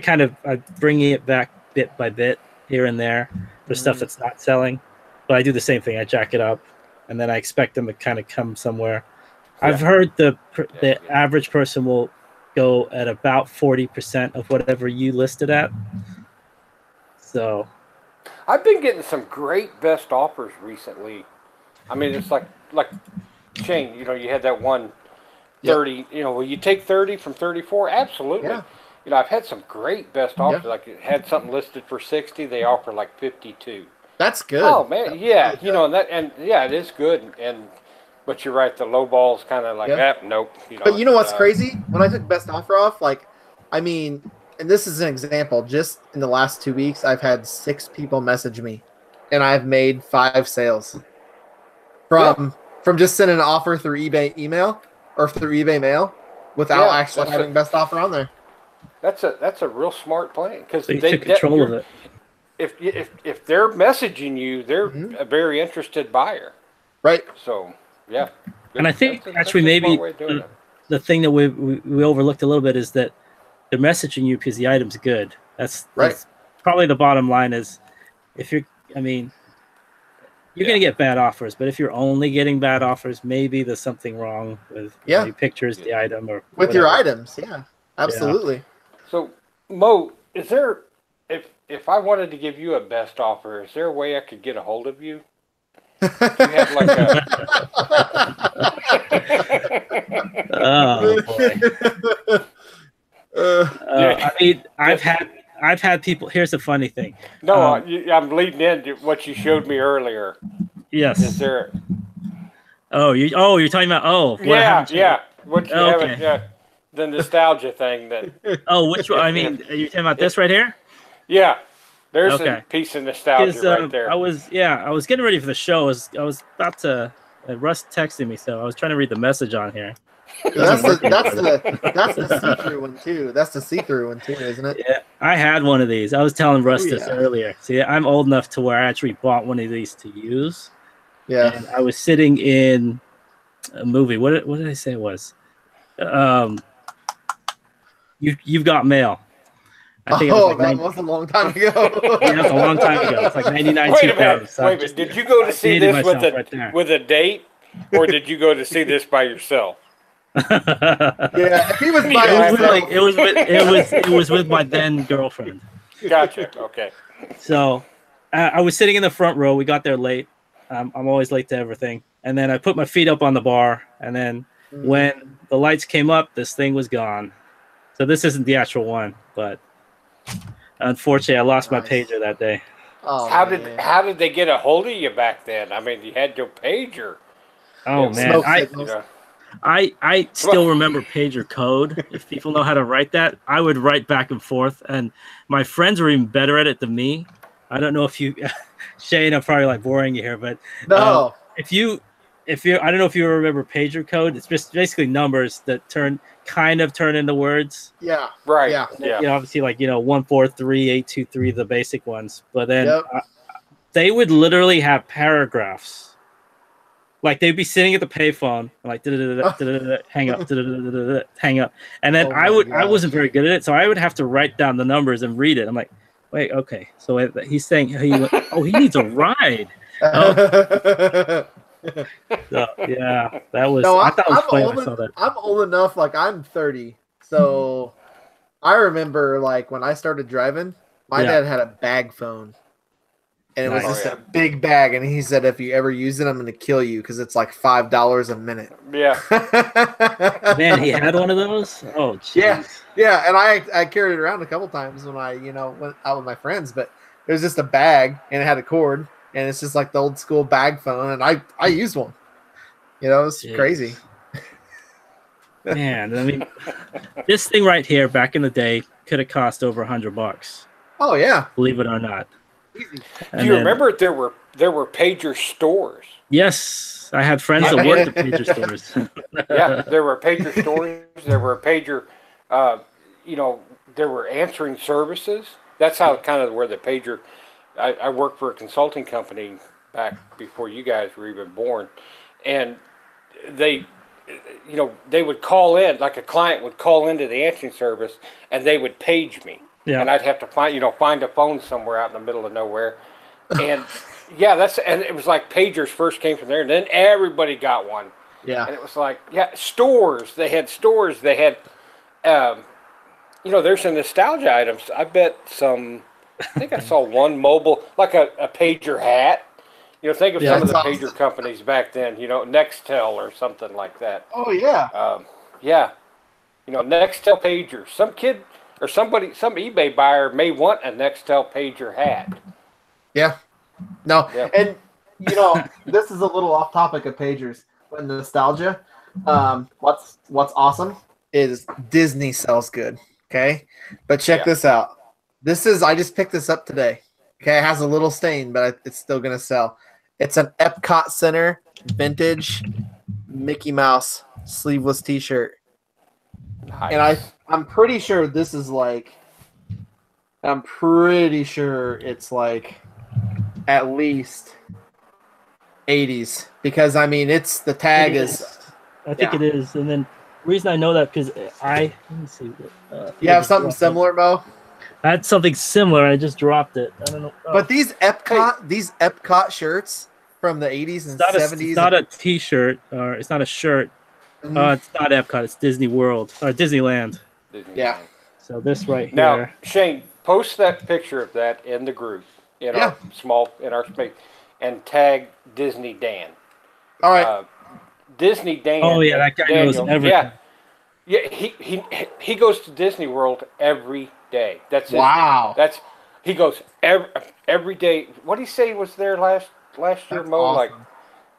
bring it back bit by bit here and there for stuff that's not selling. But I do the same thing. I jack it up, and then I expect them to kind of come somewhere. I've heard the average person will go at about 40% of whatever you listed at. So I've been getting some great best offers recently. I mean, it's like Shane, you know, you had that one 30, you know, will you take 30 from 34? Absolutely. Yeah. You know, I've had some great best offers. Yeah. Like, it had something listed for 60, they offer like 52. That's good. Oh man, That's yeah, really you know, yeah, it is good, but you're right, the low ball's kind of like, nope. You know, But you know what's crazy? When I took best offer off, like, I mean, and this is an example. Just in the last 2 weeks, I've had 6 people message me, and I've made 5 sales from just sending an offer through eBay email or through eBay mail without actually having best offer on there. That's a real smart plan, because so you took control of it. If they're messaging you, they're a very interested buyer. Right. So, yeah. And I think actually maybe the thing that we overlooked a little bit is that they're messaging you because the item's good. That's probably the bottom line. Is if you're, I mean, you're going to get bad offers, but if you're only getting bad offers, maybe there's something wrong with the pictures, the item, or with your items. Yeah, absolutely. Yeah. So, Mo, is there, if I wanted to give you a best offer, is there a way I could get a hold of you? Do you have like a... Oh boy. I mean, I've had people. Here's the funny thing. No, I'm leading into what you showed me earlier. Yes. Is there? You're talking about yeah. What you haven't? Yeah, the nostalgia thing that. Oh, which one? I mean, are you talking about this right here? Yeah. There's a piece of nostalgia right there. I was getting ready for the show. I was about to. Russ texted me, so I was trying to read the message on here. That's the see-through one too. That's the see-through one too, isn't it? Yeah, I had one of these. I was telling Russ this earlier. See, I'm old enough to where I actually bought one of these to use. Yeah. And I was sitting in a movie. What did I say it was? You've Got Mail. I think that was a long time ago. Yeah, that's a long time ago. It's like 99. Wait a minute. Did you go to see this with a date, or did you go to see this by yourself? Yeah, if he was by himself. It was with my then girlfriend. Gotcha. Okay. So I was sitting in the front row. We got there late. I'm always late to everything. And then I put my feet up on the bar. And then when the lights came up, this thing was gone. So this isn't the actual one, but unfortunately, I lost my pager that day. Oh, how did they get a hold of you back then? I mean, you had your pager. Oh man, I still remember pager code. If people know how to write that, I would write back and forth, and my friends were even better at it than me. I don't know if you, Shane, I'm probably like boring you here, but no. If you, I don't know if you remember pager code. It's just basically numbers that turn into words. Yeah. Right. Yeah. You know, obviously, like 143, 823, the basic ones. But then they would literally have paragraphs. Like they'd be sitting at the payphone, like hang up, hang up, and then I wasn't very good at it, so I would have to write down the numbers and read it. I'm like, wait, okay, so he's saying he needs a ride. So, yeah, that was. No, I thought it was funny when I saw that. I'm old enough, like I'm 30, so I remember like when I started driving, my dad had a bag phone. And it was just a big bag, and he said, "If you ever use it, I'm going to kill you because it's like $5 a minute." Yeah. Man, he had one of those. Oh, jeez. Yeah, and I carried it around a couple times when I went out with my friends, but it was just a bag, and it had a cord, and it's just like the old school bag phone, and I used one. It was crazy. Man, I mean, this thing right here back in the day could have cost over $100. Oh yeah. Believe it or not. Easy. Do you remember there were pager stores? Yes, I had friends that worked at pager stores. Yeah, there were pager stores. There were pager, there were answering services. That's how kind of where the pager. I worked for a consulting company back before you guys were even born, and they would call in, like a client would call into the answering service, and they would page me, and I'd have to find a phone somewhere out in the middle of nowhere, and and it was like pagers first came from there, and then everybody got one, and it was like stores. They had stores. They had, there's some nostalgia items. I bet some. I think I saw one mobile, like a pager hat. Think of some of the pager companies back then, Nextel or something like that. Oh, yeah. Nextel pager. Some kid or some eBay buyer may want a Nextel pager hat. Yeah. No. Yeah. And, this is a little off topic of pagers, but nostalgia. What's awesome is Disney sells good. Okay. But check this out. I just picked this up today. Okay, it has a little stain, but it's still going to sell. It's an Epcot Center vintage Mickey Mouse sleeveless t-shirt. Nice. And I'm pretty sure this is I'm pretty sure it's at least 80s. Because, I mean, the tag is. I think it is. And then the reason I know that because let me see. You have something similar, Mo? I had something similar. I just dropped it. I don't know. But these Epcot shirts from the 80s and 70s. It's not a T-shirt or it's not a shirt. Mm-hmm. It's not Epcot. It's Disney World or Disneyland. Yeah. So this right here. Now, Shane, post that picture of that in the group in our space and tag Disney Dan. All right. Disney Dan. Oh yeah, that guy knows everything. Yeah. He goes to Disney World every day. That's it. Wow. He goes every day. What did he say was there last year, Mo? Awesome. Like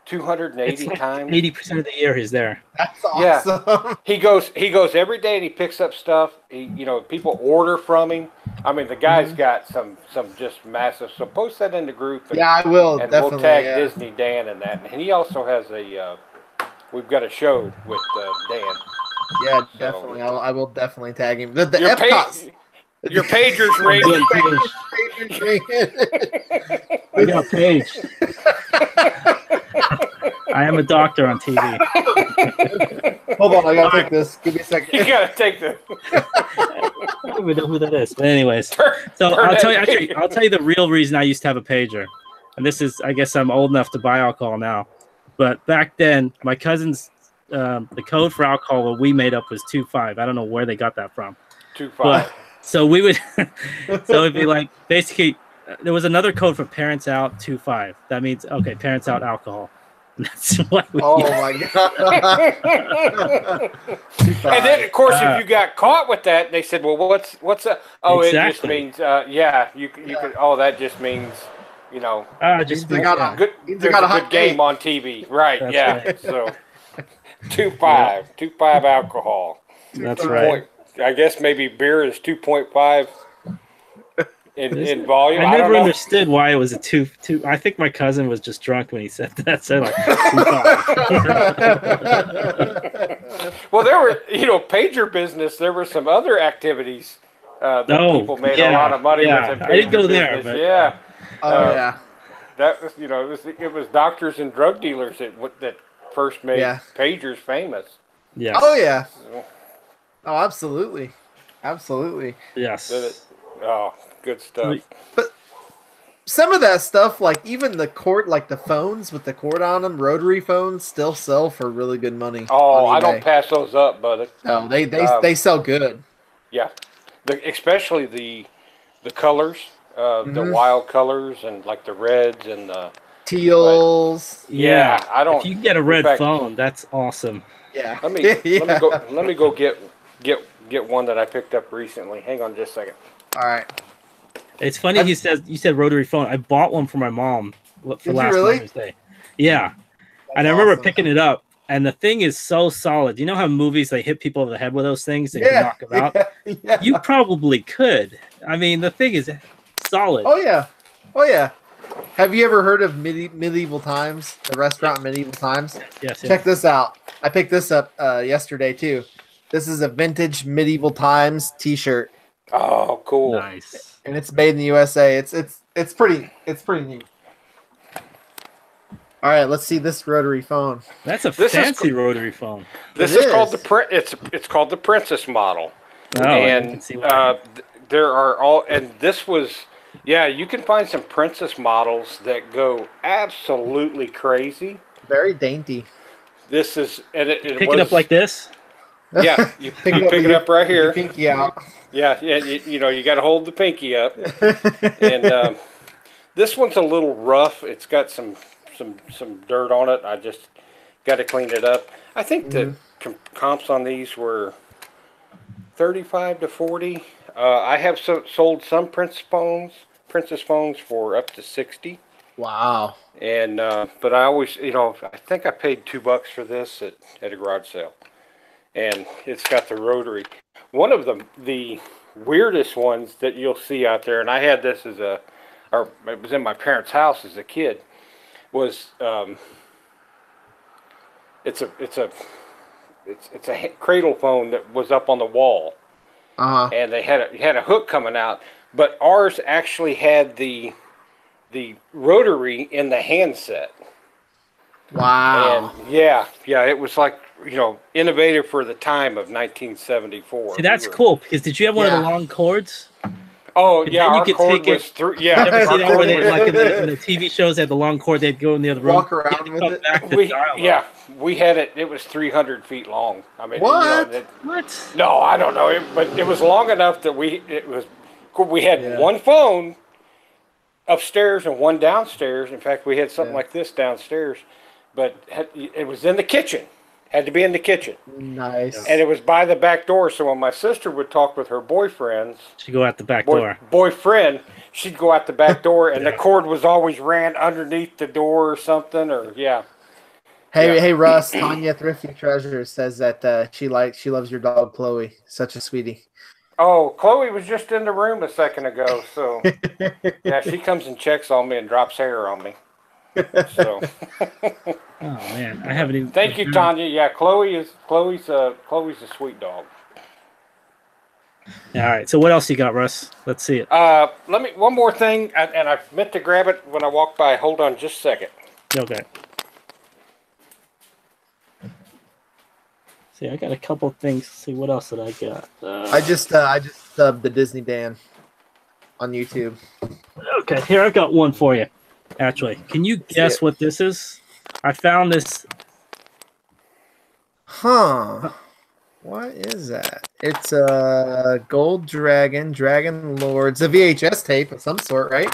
280 times. 80% of the year he's there. That's awesome. Yeah. He goes every day and he picks up stuff. People order from him. I mean, the guy's got some just massive. So post that in the group. And, I will. And definitely, we'll tag Disney Dan in that. And he also has we've got a show with Dan. Yeah, definitely. I will definitely tag him. The your pager's ringing. I got a page. I am a doctor on TV. Hold on, I gotta take this. Give me a second. You gotta take this. I don't even know who that is. But anyways, so I'll tell you the real reason I used to have a pager. And this is, I guess I'm old enough to buy alcohol now. But back then, my cousin's the code for alcohol that we made up was 2.5. I don't know where they got that from. 2.5. So we would, so it'd be like basically there was another code for parents out 2.5. That means parents out alcohol. That's what we. Oh my god! And then of course, if you got caught with that, they said, "Well, what's that?" Oh, exactly. It just means you could. Oh, that just means just they got a good game on TV, right? That's right. So 2.5 alcohol. That's right. I guess maybe beer is 2.5 in volume. I never understood why it was a 2. I think my cousin was just drunk when he said that. So like 2.5. Well, there were, pager business. There were some other activities that people made a lot of money with. I didn't go there, but that was, it was doctors and drug dealers that first made pagers famous. Yeah. Oh yeah. Oh, absolutely. Yes. Oh, good stuff. But some of that stuff, like even the cord, like the phones with the cord on them, rotary phones, still sell for really good money. Oh, I don't pass those up, buddy. No, they sell good. Yeah, especially the colors, the wild colors, and like the reds and the teals. I don't. If you can get a red phone, that's awesome. Yeah. Let me go get one that I picked up recently. Hang on just a second. All right. It's funny you said rotary phone. I bought one for my mom for last Mother's Day. Yeah. And I remember picking it up And the thing is so solid. You know how movies they hit people over the head with those things and can knock them out? Yeah. You probably could. I mean, the thing is solid. Oh yeah. Oh yeah. Have you ever heard of Medieval Times? The restaurant Medieval Times? Yes. Check this out. I picked this up yesterday too. This is a vintage Medieval Times T-shirt. Oh, cool. Nice. And it's made in the USA. It's pretty neat. All right, let's see this rotary phone. That's a fancy rotary phone. This is called it's called the Princess model. Oh, and there are all, and this was, yeah, you can find some Princess models that go absolutely crazy. Very dainty. This is, and it pick it up like this. Yeah, you pick it up right here. Pinky out. Yeah, you know, you got to hold the pinky up. And this one's a little rough. It's got some dirt on it. I just got to clean it up. I think the comps on these were 35 to 40. I have sold some Princess phones for up to 60. Wow. And but I always, you know, I think I paid $2 for this at a garage sale. And it's got the rotary. One of the weirdest ones that you'll see out there, and I had this or it was in my parents' house as a kid, was it's a cradle phone that was up on the wall, and they had a hook coming out, but ours actually had the rotary in the handset. Wow. And yeah, it was like, you know, innovative for the time of 1974. See, that's cool, because did you have one of the long cords? Oh, and yeah, our cord was through. Yeah. You ever see that where they, like in the TV shows, they had the long cord, they'd go in the other room. Walk around with it? We had it. It was 300 feet long. I mean, what? You know, what? No, I don't know. But it was long enough that we had one phone upstairs and one downstairs. In fact, we had something like this downstairs, but it was in the kitchen. Had to be in the kitchen. Nice. And it was by the back door, so when my sister would talk with her boyfriends, she'd go out the back door. Boyfriend, she'd go out the back door, and the cord was always ran underneath the door or something, or Hey, Russ, Tanya Thrifty Treasure says that she loves your dog Chloe. Such a sweetie. Oh, Chloe was just in the room a second ago, so yeah, she comes and checks on me and drops hair on me. So. Oh man, I haven't even. Thank you, Tanya. Yeah, Chloe's a sweet dog. All right. So what else you got, Russ? Let's see it. One more thing, and I meant to grab it when I walked by. Hold on, just a second. Okay. See, I got a couple things. Let's see, what else did I got? I just subbed the Disney Band on YouTube. Okay, here I've got one for you. Actually, can you guess what this is? I found this. Huh. What is that? It's a Gold Dragon Lord. It's a VHS tape of some sort, right?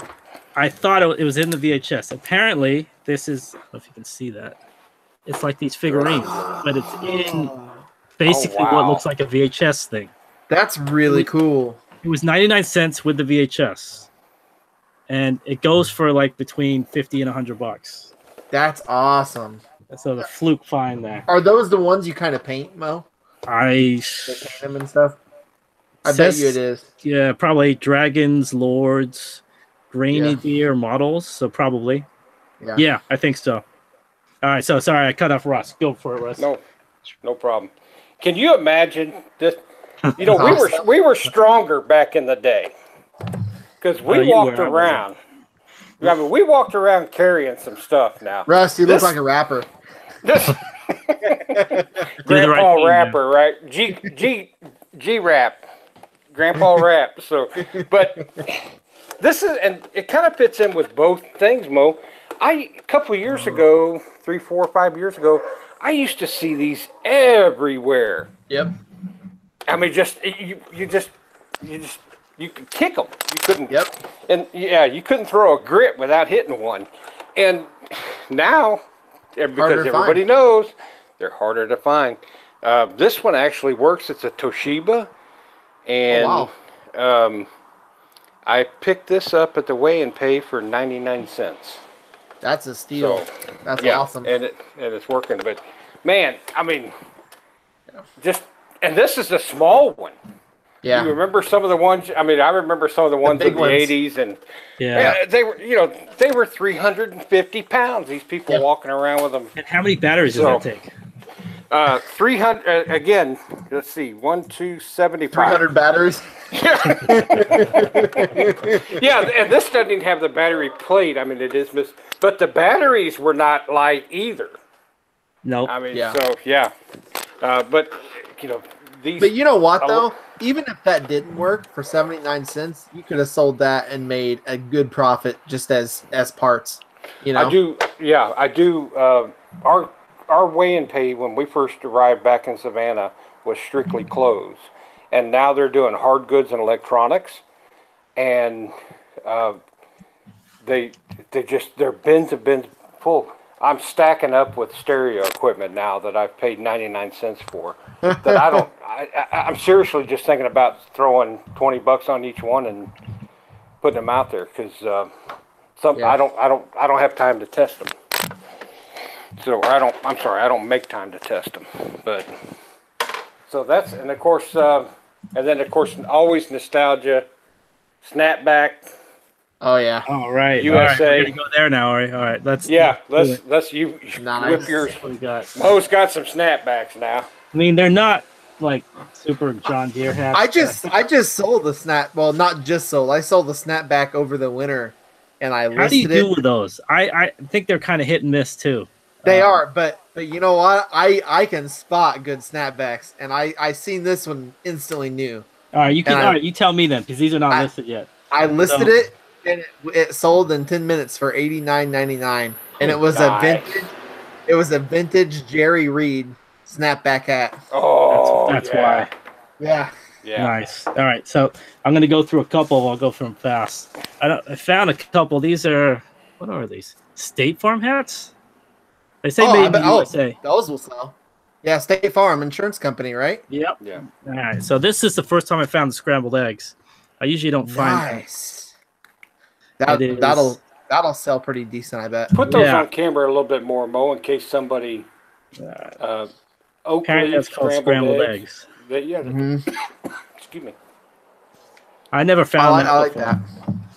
I thought it was in the VHS. Apparently, this is, I don't know if you can see that. It's like these figurines, but it's in basically what looks like a VHS thing. That's really cool. It was 99 cents with the VHS. And it goes for like between 50 and $100. That's awesome. So the fluke find there. Are those the ones you kind of paint, Mo? They paint them and stuff? I bet you it is. Yeah, probably dragons, lords, grenadier models. So probably. Yeah, I think so. All right, so sorry, I cut off Russ. Go for it, Russ. No problem. Can you imagine this? You know, we were stronger back in the day because we walked around. I mean, we walked around carrying some stuff now. Russ, you look like a rapper. Grandpa rapper, right? G rap. Grandpa rap. So, but this is, and it kind of fits in with both things, Mo. A couple of years ago, 3, 4, 5 years ago, I used to see these everywhere. Yep. I mean, you could kick them. You couldn't. Yep. And you couldn't throw a grit without hitting one. And now, because everybody knows, they're harder to find. This one actually works. It's a Toshiba, and I picked this up at the Weigh and Pay for 99 cents. That's a steal. So, that's awesome. And it's working. But man, I mean, and this is a small one. Yeah. You remember some of the ones? I mean, I remember some of the ones in the 80s, and they were 350 pounds. These people walking around with them. And how many batteries does that take? 300 again. Let's see, 1,275. 300 batteries. Yeah, and this doesn't even have the battery plate. I mean, it is but the batteries were not light either. Nope. I mean, but these. But you know what though? Even if that didn't work for 79 cents, you could have sold that and made a good profit just as parts. You know. I do. Our weigh-in pay when we first arrived back in Savannah was strictly clothes, and now they're doing hard goods and electronics, and their bins have been full. I'm stacking up with stereo equipment now that I've paid 99 cents for. That I'm seriously just thinking about throwing $20 on each one and putting them out there because I don't have time to test them. So I don't make time to test them. But so that's, and of course, always nostalgia, snapback. Oh yeah. All right. USA. All right. We're gonna go there now. All right. Let's you Nice. whip yours. What we got? Mo's got some snapbacks now. I mean, they're not like super John Deere hats. I just sold the snap. Well, not just sold. I sold the snapback over the winter, and I listed it. How do you do with those? I think they're kind of hit and miss too. They are, but you know what? I can spot good snapbacks, and I seen this one instantly knew. All right, you tell me then, because these are not listed yet. I listed it, and it sold in 10 minutes for $89.99, and it was a vintage. It was a vintage Jerry Reed snapback hat. Oh, that's why. Yeah. Yeah. Nice. All right, so I'm gonna go through a couple. I'll go through them fast. I found a couple. These are, what are these? State Farm hats? They say made in the USA. Those will sell. Yeah, State Farm Insurance Company, right? Yep. Yeah. All right, so this is the first time I found the scrambled eggs. I usually don't find them. That'll sell pretty decent, I bet. Put those on camera a little bit more, Mo, in case somebody. Apparently that's called scrambled eggs. Excuse me. I never found that. I like that.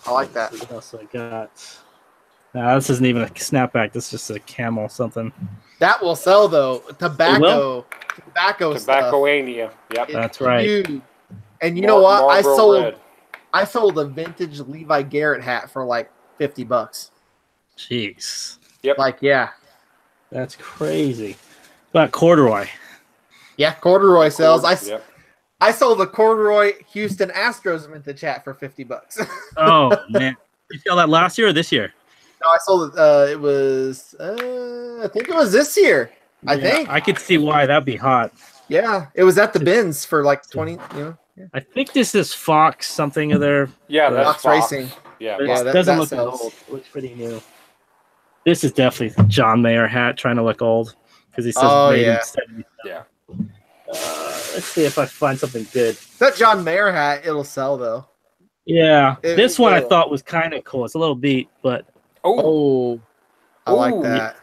I like that. What else I got? No, this isn't even a snapback. This is just a camel something. That will sell though. Tobacco Tobaccoania. Yep. That's right. Huge. And you know what? Red. I sold a vintage Levi Garrett hat for like $50. Jeez. Yep. Like, yeah. That's crazy. But corduroy. Yeah, corduroy sells. Yep. I sold a corduroy Houston Astros vintage hat for $50. Oh man. Did you sell that last year or this year? No, I sold it. It was. I think it was this year. I think. I could see why that'd be hot. Yeah, it was at the bins for like 20. You know. Yeah. I think this is Fox something of their. Yeah, that's Fox Racing. Yeah, it doesn't look old. It looks pretty new. This is definitely John Mayer hat, trying to look old because he says made in 70s. Yeah. Let's see if I find something good. That John Mayer hat, it'll sell though. Yeah, this one I thought was kind of cool. It's a little beat, but I like that.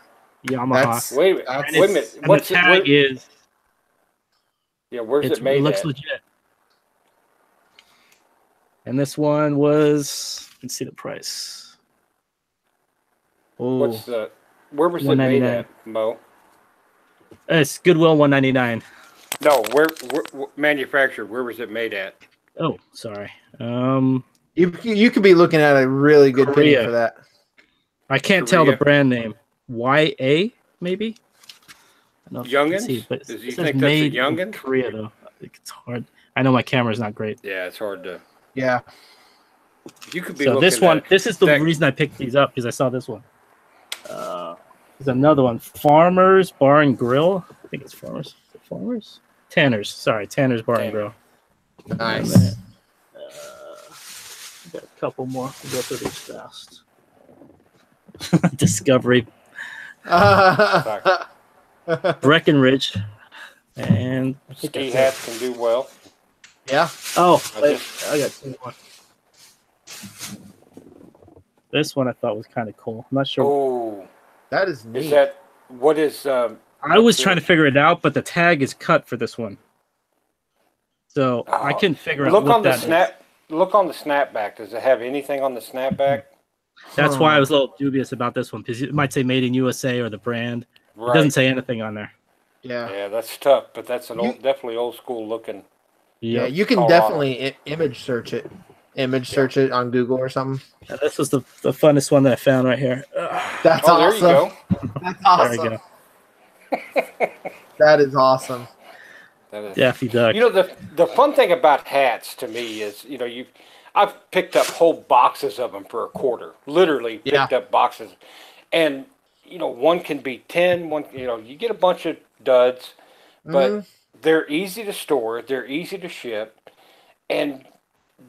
Yamaha. Wait a minute. And the tag is. Yeah, where's it made? It looks legit. And this one was. Let's see the price. Oh. Where was it made at, Mo? It's Goodwill $199. No, where manufacturer? Where was it made at? Oh, sorry. You could be looking at a really good penny for that. I can't tell the brand name. YA maybe. Youngins? But do you think that's a Youngin? Korea though. I think it's hard. I know my camera's not great. Yeah, it's hard to. Yeah. You could be. So this one. This is the reason I picked these up because I saw this one. There's another one. Farmers Bar and Grill. I think it's Farmers. Farmers. Tanner's. Sorry, Tanner's Bar and Grill. Nice. Got a couple more. We'll go through these fast. Discovery. Breckenridge. And ski hats can do well. Yeah. Oh, I got two more. This one I thought was kind of cool. I'm not sure. Oh, that is neat. Is that what is? I was trying to figure it out, but the tag is cut for this one, so I couldn't figure out what that is. Look on the snapback. Does it have anything on the snapback? That's why I was a little dubious about this one, because it might say "Made in USA" or the brand. Right. It doesn't say anything on there. Yeah, that's tough, but that's definitely old school looking. Yeah, you can definitely image search it. Search it on Google or something. Yeah, this was the funnest one that I found right here. That's awesome. There you go. That's awesome. There you go. That is awesome. Daffy Duck. The fun thing about hats to me is, I've picked up whole boxes of them for $0.25. Literally picked up boxes, and one can be 10. One, you get a bunch of duds, but they're easy to store. They're easy to ship, and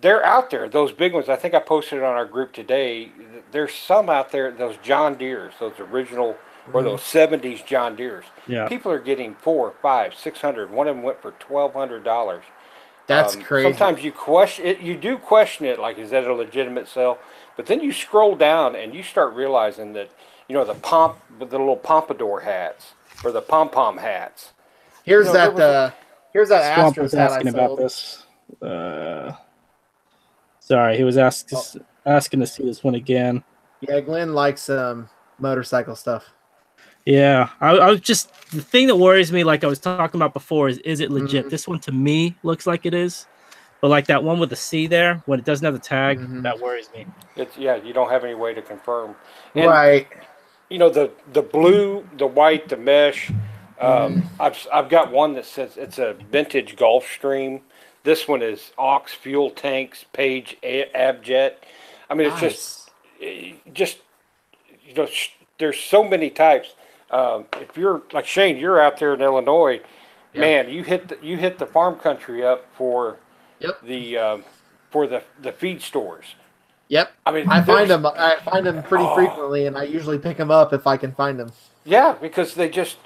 they're out there. Those big ones. I think I posted it on our group today. There's some out there. Those John Deeres, those original. Or those 70s John Deeres. Yeah. People are getting $400, $500, $600. One of them went for $1,200. That's crazy. Sometimes you question it. You do question it, like, is that a legitimate sale? But then you scroll down and you start realizing that, the little pompadour hats or the pom pom hats. Here's that Astros hat I sold. About this. Sorry, he was asking to see this one again. Yeah, Glenn likes motorcycle stuff. Yeah, I was just, the thing that worries me, like I was talking about before, is it legit? This one to me looks like it is, but like that one with the C there, when it doesn't have the tag, that worries me. You don't have any way to confirm. And, right. The blue, the white, the mesh. I've got one that says it's a vintage Gulfstream. This one is aux fuel tanks, Page Abjet. I mean, it's just there's so many types. If you're like Shane, you're out there in Illinois, man, you hit the farm country up for the feed stores. Yep. I mean, I find them pretty frequently, and I usually pick them up if I can find them. Yeah, because they just.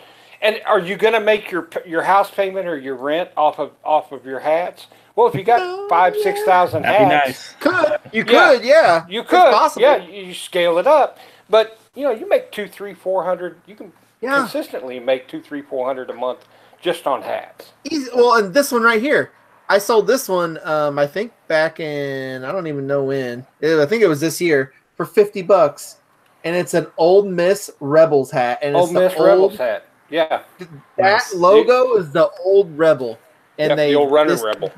And are you going to make your house payment or your rent off of your hats? Well, if you got 5,000-6,000 hats, you could, yeah, you could, yeah, you scale it up, but. You make $200, $300, $400. You can consistently make $200, $300, $400 a month just on hats. Easy. Well, and this one right here, I sold this one. I think back in I don't even know when. I think it was this year for $50, and it's an Old Miss Rebels hat. And Old Miss Rebels hat. Yeah. That logo is the old Rebel, and the old running Rebel.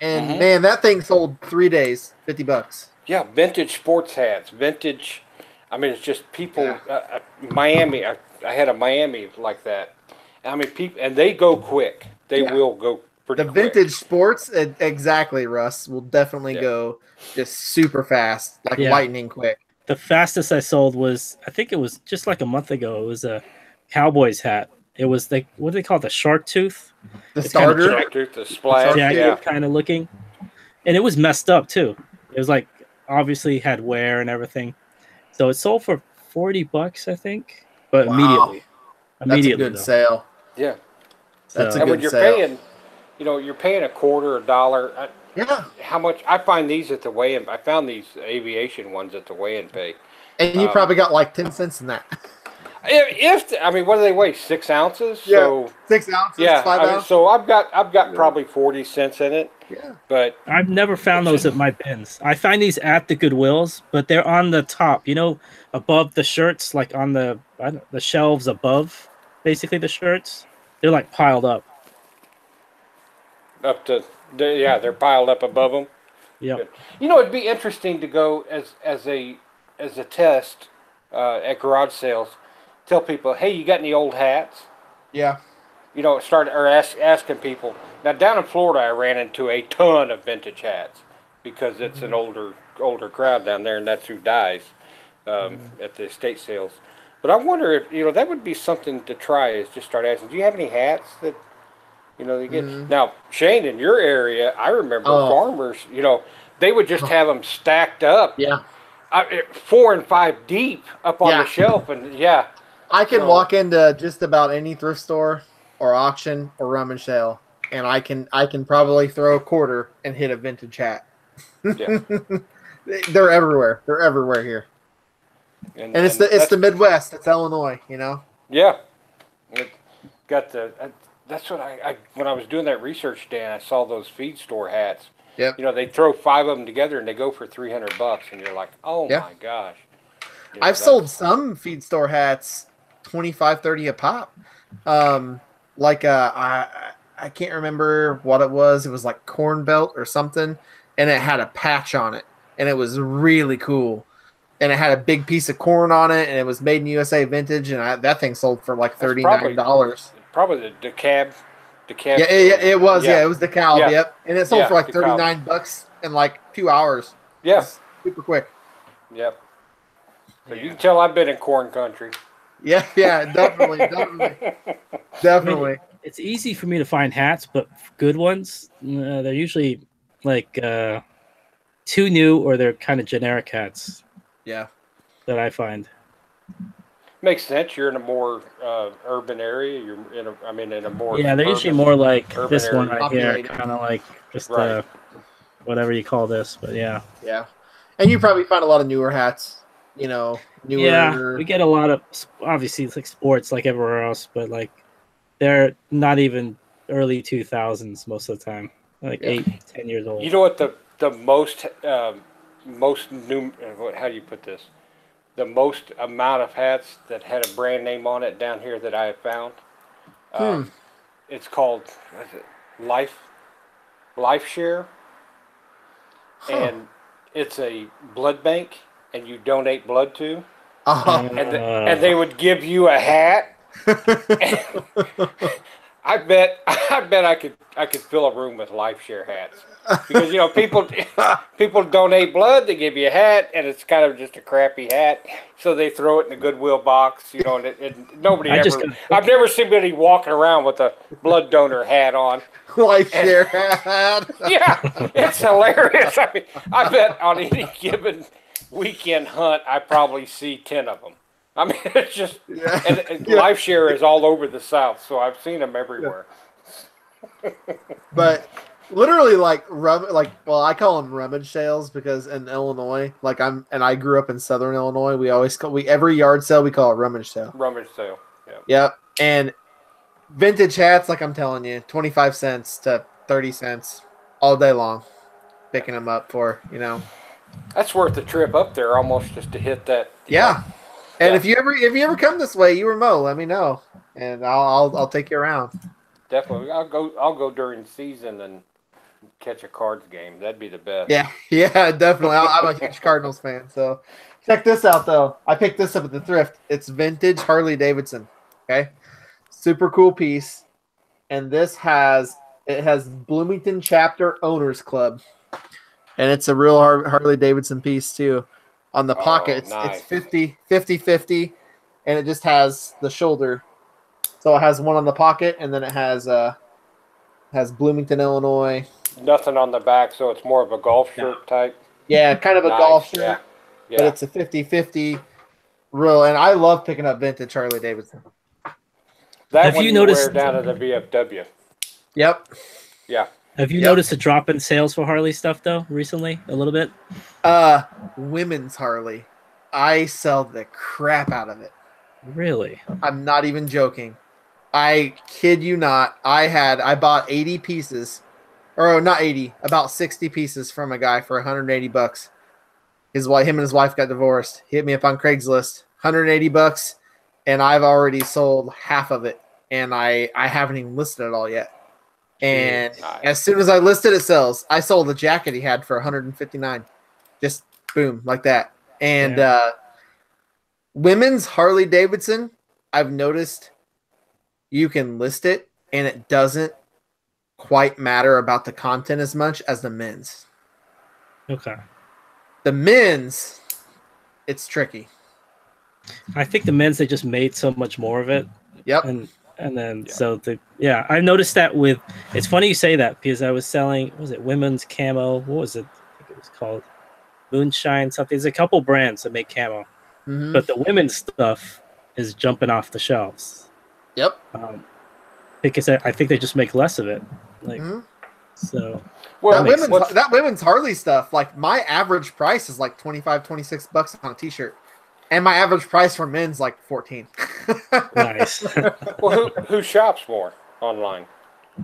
And man, that thing sold 3 days, $50. Yeah, vintage sports hats, vintage. I mean, it's just people. Miami. I had a Miami like that. I mean, people, and they go quick. They will go pretty quick. The vintage sports, exactly, Russ, will definitely go just super fast, like lightning quick. The fastest I sold was, I think it was just like a month ago. It was a Cowboys hat. It was like, what do they call it? The shark tooth? The starter? Shark tooth, the splash. Yeah, kind of looking. And it was messed up, too. It was like, obviously had wear and everything. So it sold for $40, I think, but immediately. That's a good sale. Yeah, that's a good sale. And when you're paying, you're paying $0.25, $1. How much? I find these at the weigh-in. I found these aviation ones at the weigh-in pay. And you probably got like 10 cents in that. I mean, what do they weigh? 6 ounces. Yeah, so, 6 ounces. Yeah, 5 ounces. So I've got probably 40 cents in it. Yeah, but I've never found those at my bins. I find these at the Goodwills, but they're on the top. Above the shirts, like on the shelves above, basically the shirts. They're like piled up. They're piled up above them. Yeah. It'd be interesting to go as a test at garage sales. Tell people, hey, you got any old hats? Yeah. Asking people. Now, down in Florida, I ran into a ton of vintage hats because it's an older crowd down there, and that's who dies at the estate sales. But I wonder if, that would be something to try, is just start asking, do you have any hats that, they get? Now, Shane, in your area, I remember farmers, they would just have them stacked up. Yeah. 4 and 5 deep up on the shelf, and I can walk into just about any thrift store or auction or rummage sale, and I can probably throw $0.25 and hit a vintage hat. Yeah. They're everywhere. They're everywhere here. And it's the Midwest. It's Illinois, Yeah. got the. That's what I when I was doing that research, Dan, I saw those feed store hats. Yep. You know, they throw 5 of them together and they go for $300, and you're like, oh Yeah. my gosh. You know, I've sold some feed store hats 25, 30 a pop. Like I can't remember what it was. It was like corn belt or something, and it had a patch on it, and it was really cool. And it had a big piece of corn on it, and it was made in USA vintage, and that thing sold for like $39. Probably the cab. Yeah, it was. Yeah, it was the cow. Yeah. Yep, and it sold Yeah, for like the cow. $39 in like 2 hours. Yeah. It's super quick. Yep. So you can tell I've been in corn country. Yeah, definitely, definitely. It's easy for me to find hats, but good ones, they're usually like too new, or they're kind of generic hats. Yeah, that I find. Makes sense. You're in a more urban area. You're in a more they're usually more like this area. one right here, kind of like just whatever you call this, but yeah. And you probably find a lot of newer hats. You know, newer. Yeah, we get a lot of, obviously it's like sports like everywhere else, but like they're not even early 2000s most of the time, like 8-10 years old. You know what the most new, how do you put this? The most amount of hats that had a brand name on it down here that I have found. It's called Life Share, and it's a blood bank, and you donate blood to, and they would give you a hat. I bet I could fill a room with Life Share hats, because you know people donate blood, they give you a hat, and it's kind of just a crappy hat, so they throw it in the Goodwill box, you know, and nobody I've never seen anybody walking around with a blood donor hat on. Life Share hat. Yeah, it's hilarious. I mean, I bet on any given weekend hunt, I probably see 10 of them. I mean, it's just, and Life Share is all over the South, so I've seen them everywhere. But literally, I call them rummage sales, because in Illinois, I grew up in Southern Illinois. Every yard sale we call it rummage sale. Rummage sale. Yeah. Yep. And vintage hats, like I'm telling you, 25 cents to 30 cents all day long, picking them up for, you know. That's worth the trip up there, almost, just to hit that. Yeah. And if you ever come this way, you or Mo, let me know, and I'll take you around. Definitely, I'll go during season and catch a Cards game. That'd be the best. Yeah, definitely. I'm a huge Cardinals fan, so check this out though. I picked this up at the thrift. It's vintage Harley Davidson. Okay, super cool piece, and it has Bloomington Chapter Owners Club, and it's a real Harley Davidson piece too. On the pocket, nice. It's 50-50, and it just has the shoulder. So it has one on the pocket, and then it has Bloomington, Illinois. Nothing on the back, so it's more of a golf shirt type. Yeah, kind of a golf shirt, yeah. But it's a 50-50 real. And I love picking up vintage Harley Davidson. That one you noticed wear down at the VFW. Yep. Yeah. Have you noticed a drop in sales for Harley stuff though recently? A little bit. Women's Harley, I sell the crap out of it. Really? I'm not even joking. I kid you not. I bought 80 pieces, or not 80, about 60 pieces from a guy for $180. Him and his wife got divorced. He hit me up on Craigslist, $180, and I've already sold half of it, and I haven't even listed it all yet. And as soon as I listed, it sells. I sold the jacket he had for $159. Just boom, like that. And women's Harley Davidson, I've noticed you can list it, and it doesn't quite matter about the content as much as the men's. Okay. The men's, it's tricky. I think the men's, they just made so much more of it. Yep. And then I noticed that with, it's funny you say that, because I was selling, what was it, women's camo? What was it? I think it was called Moonshine something. There's a couple brands that make camo, but the women's stuff is jumping off the shelves. Yep. Because I think they just make less of it. Like, so. Well, that women's Harley stuff, like my average price is like $25, $26 on a t-shirt. And my average price for men's like $14. Nice. Well, who shops more online?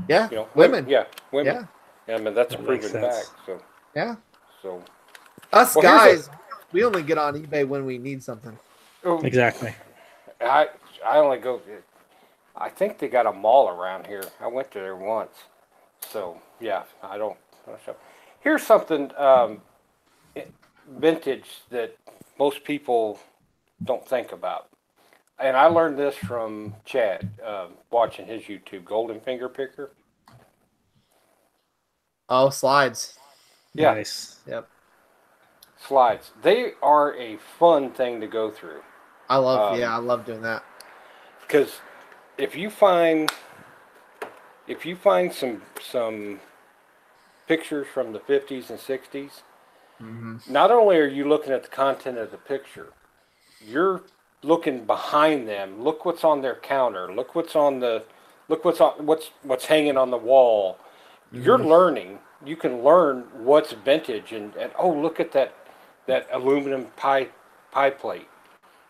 Yeah, You know, women. Yeah, women. Yeah, Yeah, I mean that's a That makes proven fact. sense. So, yeah. so Us well, here's guys, we only get on eBay when we need something. a. Exactly. I I only go. I think they got a mall around here. I went there once. So yeah, I don't shop. Here's something vintage that most people don't think about. And I learned this from Chad, watching his YouTube, Golden Finger Picker. Oh, slides. Yeah, Nice. Yep. slides. They are a fun thing to go through. I love doing that. Because if you find some pictures from the 50s and 60s, not only are you looking at the content of the picture, you're looking behind them. Look what's on their counter. Look what's hanging on the wall. You're learning. You can learn what's vintage and oh, look at that aluminum pie plate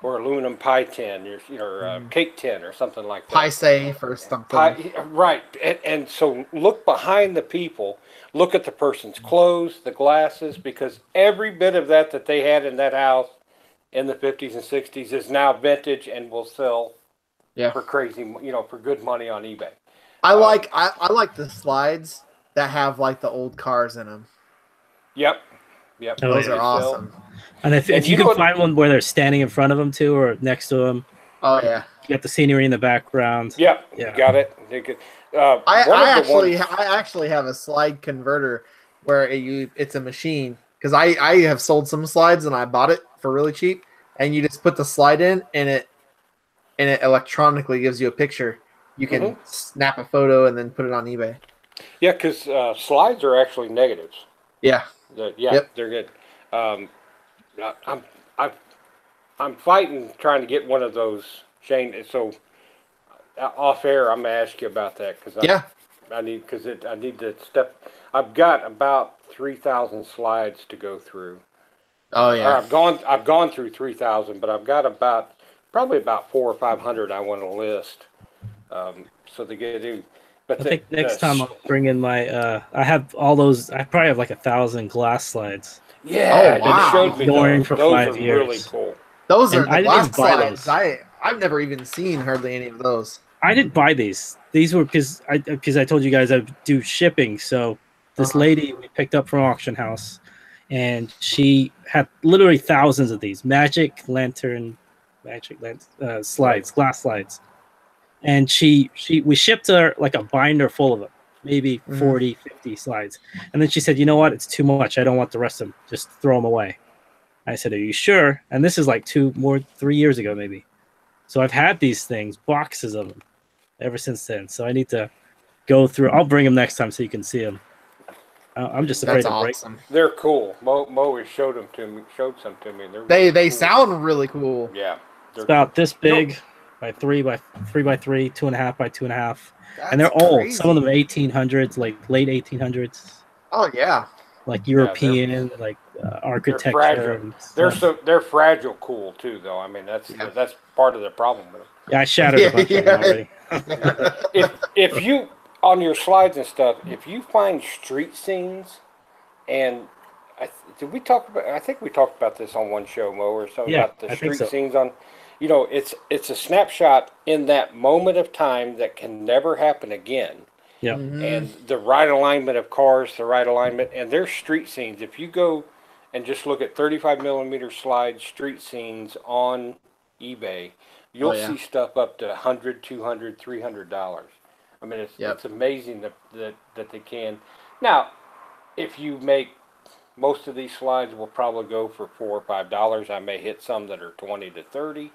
or aluminum pie tin or cake tin or something like that. Pie safe or something. Right, and so look behind the people. Look at the person's clothes, the glasses, because every bit of that they had in that house in the 50s and 60s is now vintage and will sell Yeah. for crazy, for good money on eBay. I like the slides that have like the old cars in them. Yep. Oh, Those yeah. are awesome. And if And you can find one where they're standing in front of them too, or next to them, Oh yeah. you got the scenery in the background. Yep. Yeah. You got it. They could, I actually have a slide converter where it's a machine because I have sold some slides and I bought it for really cheap, and you just put the slide in and it electronically gives you a picture. You can snap a photo and then put it on eBay. Yeah, because slides are actually negatives. Yeah. They're good. I'm fighting trying to get one of those, Shane. So off air, I'm gonna ask you about that because I need to step. I've got about 3,000 slides to go through. Oh yeah. I've gone through 3,000, but I've got probably about 400 or 500 I want to list. So to get in. But I think next time I'll bring in my. I have all those. I probably have like 1,000 glass slides. Yeah, oh, wow. it showed me Going for those 5 are years. really cool. Those are And the I didn't glass even buy slides. those. I've never even seen hardly any of those. I didn't buy these. These were because I told you guys I do shipping. So this lady we picked up from auction house, and she had literally thousands of these magic lantern slides, glass slides. And we shipped her like a binder full of them, maybe 40, 50 slides. And then she said, you know what? It's too much. I don't want the rest of them. Just throw them away. I said, are you sure? And this is like 3 years ago, maybe. So I've had these things, boxes of them, ever since then. So I need to go through. I'll bring them next time so you can see them. I'm just afraid to break them. They're cool. Mo showed some to me. They cool. sound really cool. Yeah. It's about this big, by 3 by 3 by 3, 2.5 by 2.5, and they're old. Crazy. Some of them 1800s, like late 1800s. Oh yeah. Like European, like architecture. They're fragile. They're fragile cool too, though. I mean, that's part of the problem with them. Yeah, I shattered a bunch of them already. if you on your slides and stuff, if you find street scenes, and did we talk about? I think we talked about this on one show, Mo, or something about the street scenes on. It's a snapshot in that moment of time that can never happen again. Yeah. And the right alignment of cars, the right alignment, and there's street scenes. If you go and just look at 35 millimeter slide street scenes on eBay, you'll see stuff up to $100, $200, $300. I mean, it's amazing that they can. Now, if you make most of these slides will probably go for $4 or $5. I may hit some that are 20 to 30.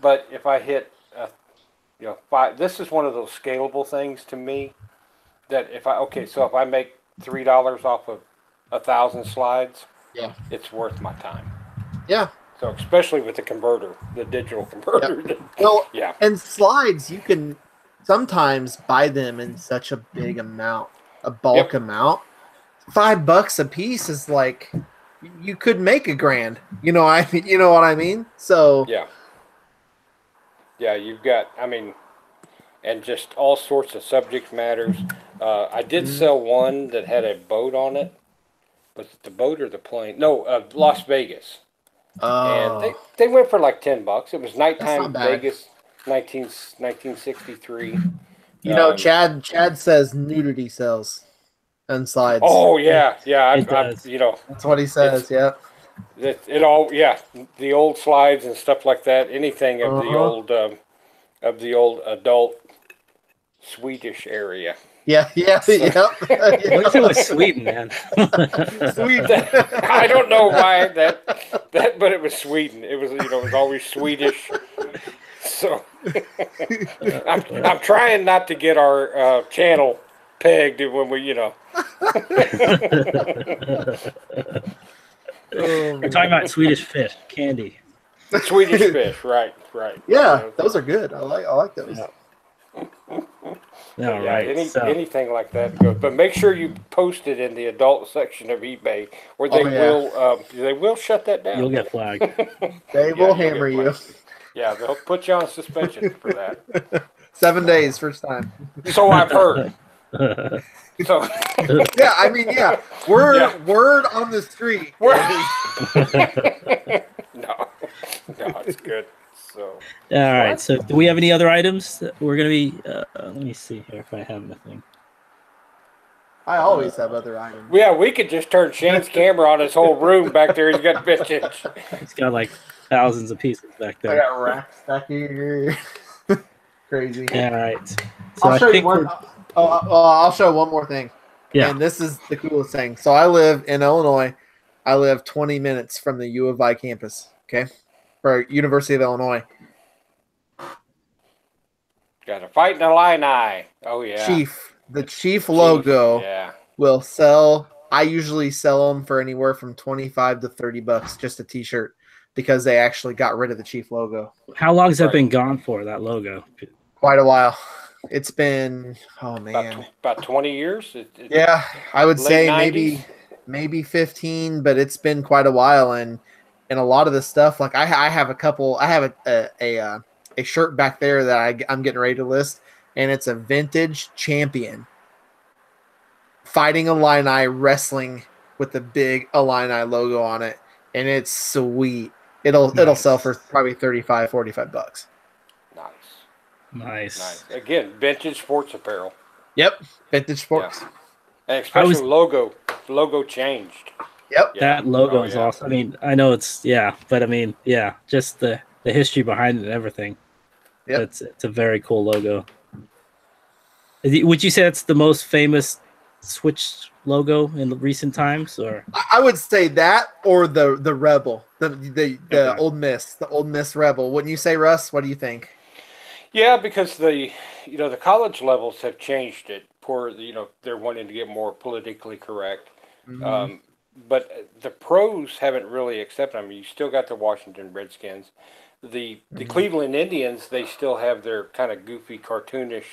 But if I hit, 5, this is one of those scalable things to me. That if I make $3 off of 1,000 slides, it's worth my time. Yeah. So especially with the converter, the digital converter. Yep. Well, and slides, you can sometimes buy them in such a big amount, a bulk amount. $5 a piece is like you could make $1,000. You know what I mean? So Yeah, you've got, I mean, and just all sorts of subject matters. I did sell one that had a boat on it. Was it the boat or the plane? No, Las Vegas. And Oh, they went for like $10. It was that's not nighttime bad. Vegas, 1963. You know, Um, Chad says nudity sells and slides. oh yeah, yeah. It does. You know, That's what he it's says. Yep. it all, yeah. The old slides and stuff like that. Anything Uh-huh. of the old adult Swedish area. Yeah. Yeah. So, Yep. What is it with Sweden, man? Sweden. I don't know why but it was Sweden. It was, it was always Swedish. So I'm trying not to get our channel pegged when we, We're talking about Swedish fish candy. Swedish fish, right. Yeah, those are good. I like those. Yeah. Yeah, All right. anything like that goes. But make sure you post it in the adult section of eBay, or they will shut that down. You'll get flagged. They will hammer you. Yeah, they'll put you on suspension for that. 7 days, first time. So I've heard. So Yeah, I mean, yeah. Word on the street. no, it's good. So All right. So, do we have any other items that we're gonna be? Let me see here if I have anything. I always have other items. yeah, we could just turn Shane's camera on his whole room back there. He's got vintage. It's got like thousands of pieces back I there. got racks back here. Crazy. All right. So I'll show I you think one. I'll show one more thing. Yeah. And this is the coolest thing. So I live in Illinois. I live 20 minutes from the U of I campus. Okay, for University of Illinois. Got a fight in the Illini. Oh yeah. The Chief logo Yeah. will sell. I usually sell them for anywhere from $25 to $30, just a T-shirt, because they actually got rid of the Chief logo. how long has that been gone for? That logo? Quite a while. It's been About 20 years. Yeah, I would Late say 90s? maybe 15, but it's been quite a while, and a lot of the stuff, like I have a couple. I have a shirt back there that I'm getting ready to list, and it's a vintage champion fighting Illini, wrestling with the big Illini logo on it, and it's sweet. It'll sell for probably $35-$45. Nice. Again, vintage sports apparel. Yep, vintage sports. Yeah. And especially logo changed. Yep. Yeah. That logo is awesome. I mean, I know it's but I mean, just the history behind it and everything. Yep. It's a very cool logo. Would you say that's the most famous Switch logo in the recent times, or? I would say that, or the Rebel, the Old Miss Rebel. Wouldn't you say, Russ? What do you think? Yeah, because the college levels have changed it for they're wanting to get more politically correct. Mm-hmm. But the pros haven't really accepted. I mean, you still got the Washington Redskins, the Cleveland Indians. They still have their kind of goofy, cartoonish.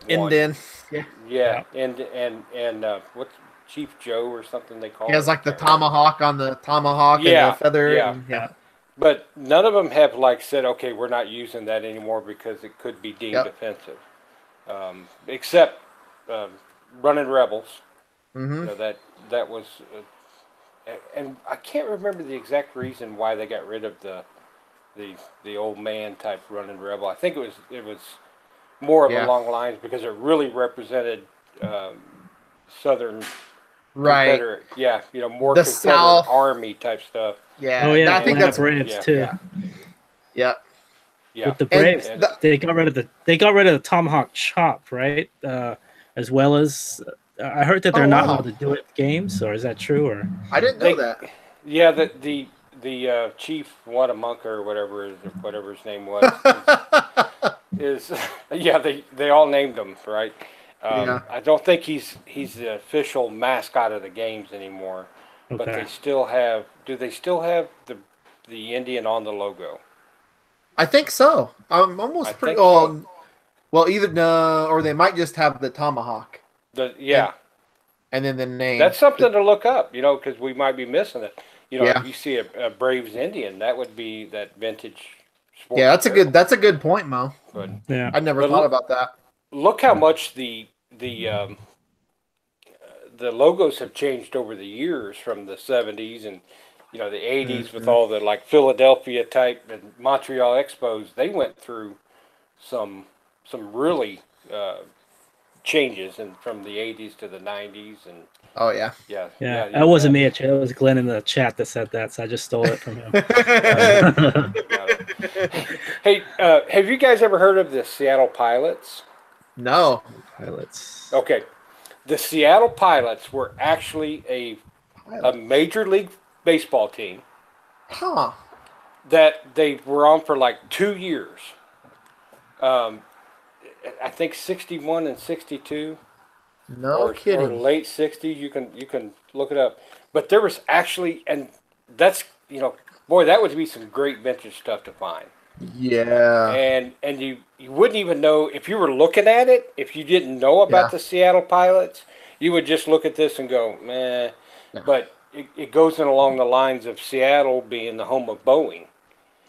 Indian. Yeah, and what's Chief Joe or something they call it? He has like the tomahawk and the feather. Yeah. But none of them have said, okay, we're not using that anymore because it could be deemed offensive. Except Running Rebels. Mm-hmm. That was, and I can't remember the exact reason why they got rid of the old man type Running Rebel. I think it was more along lines because it really represented Southern Confederate, more the Confederate South Army type stuff. Yeah. Oh yeah, I think that's Braves too. Yeah. With the Braves, they got rid of the tomahawk chop, right? As well as I heard that they're not allowed to do it at games, or is that true? Or I didn't know that. Yeah, the chief Wadamunka or whatever his name was is they all named him, right? I don't think he's the official mascot of the games anymore. Okay. But they still have. Do they still have the Indian on the logo? I think so. I'm almost pretty. Well, either or they might just have the tomahawk. And then the name. That's something to look up, because we might be missing it. If you see a Braves Indian, that would be that vintage sports Yeah, apparel. that's a good point, Mo. But Yeah. I never thought about that. look how much the logos have changed over the years from the 70s and the 80s with all the like Philadelphia type and Montreal Expos. They went through some really changes and from the 80s to the 90s and Oh yeah. yeah That wasn't me. It was Glenn in the chat that said that, so I just stole it from him. Hey, have you guys ever heard of the Seattle Pilots? No. Pilots. Okay, the Seattle Pilots were actually a major league baseball team Huh. that they were on for like 2 years. I think 61 and 62. No Or kidding. late 60s. You can look it up. But there was actually, and that's boy, that would be some great vintage stuff to find. Yeah. And you wouldn't even know if you were looking at it, if you didn't know about the Seattle Pilots, you would just look at this and go, meh. No. But it goes in along the lines of Seattle being the home of Boeing.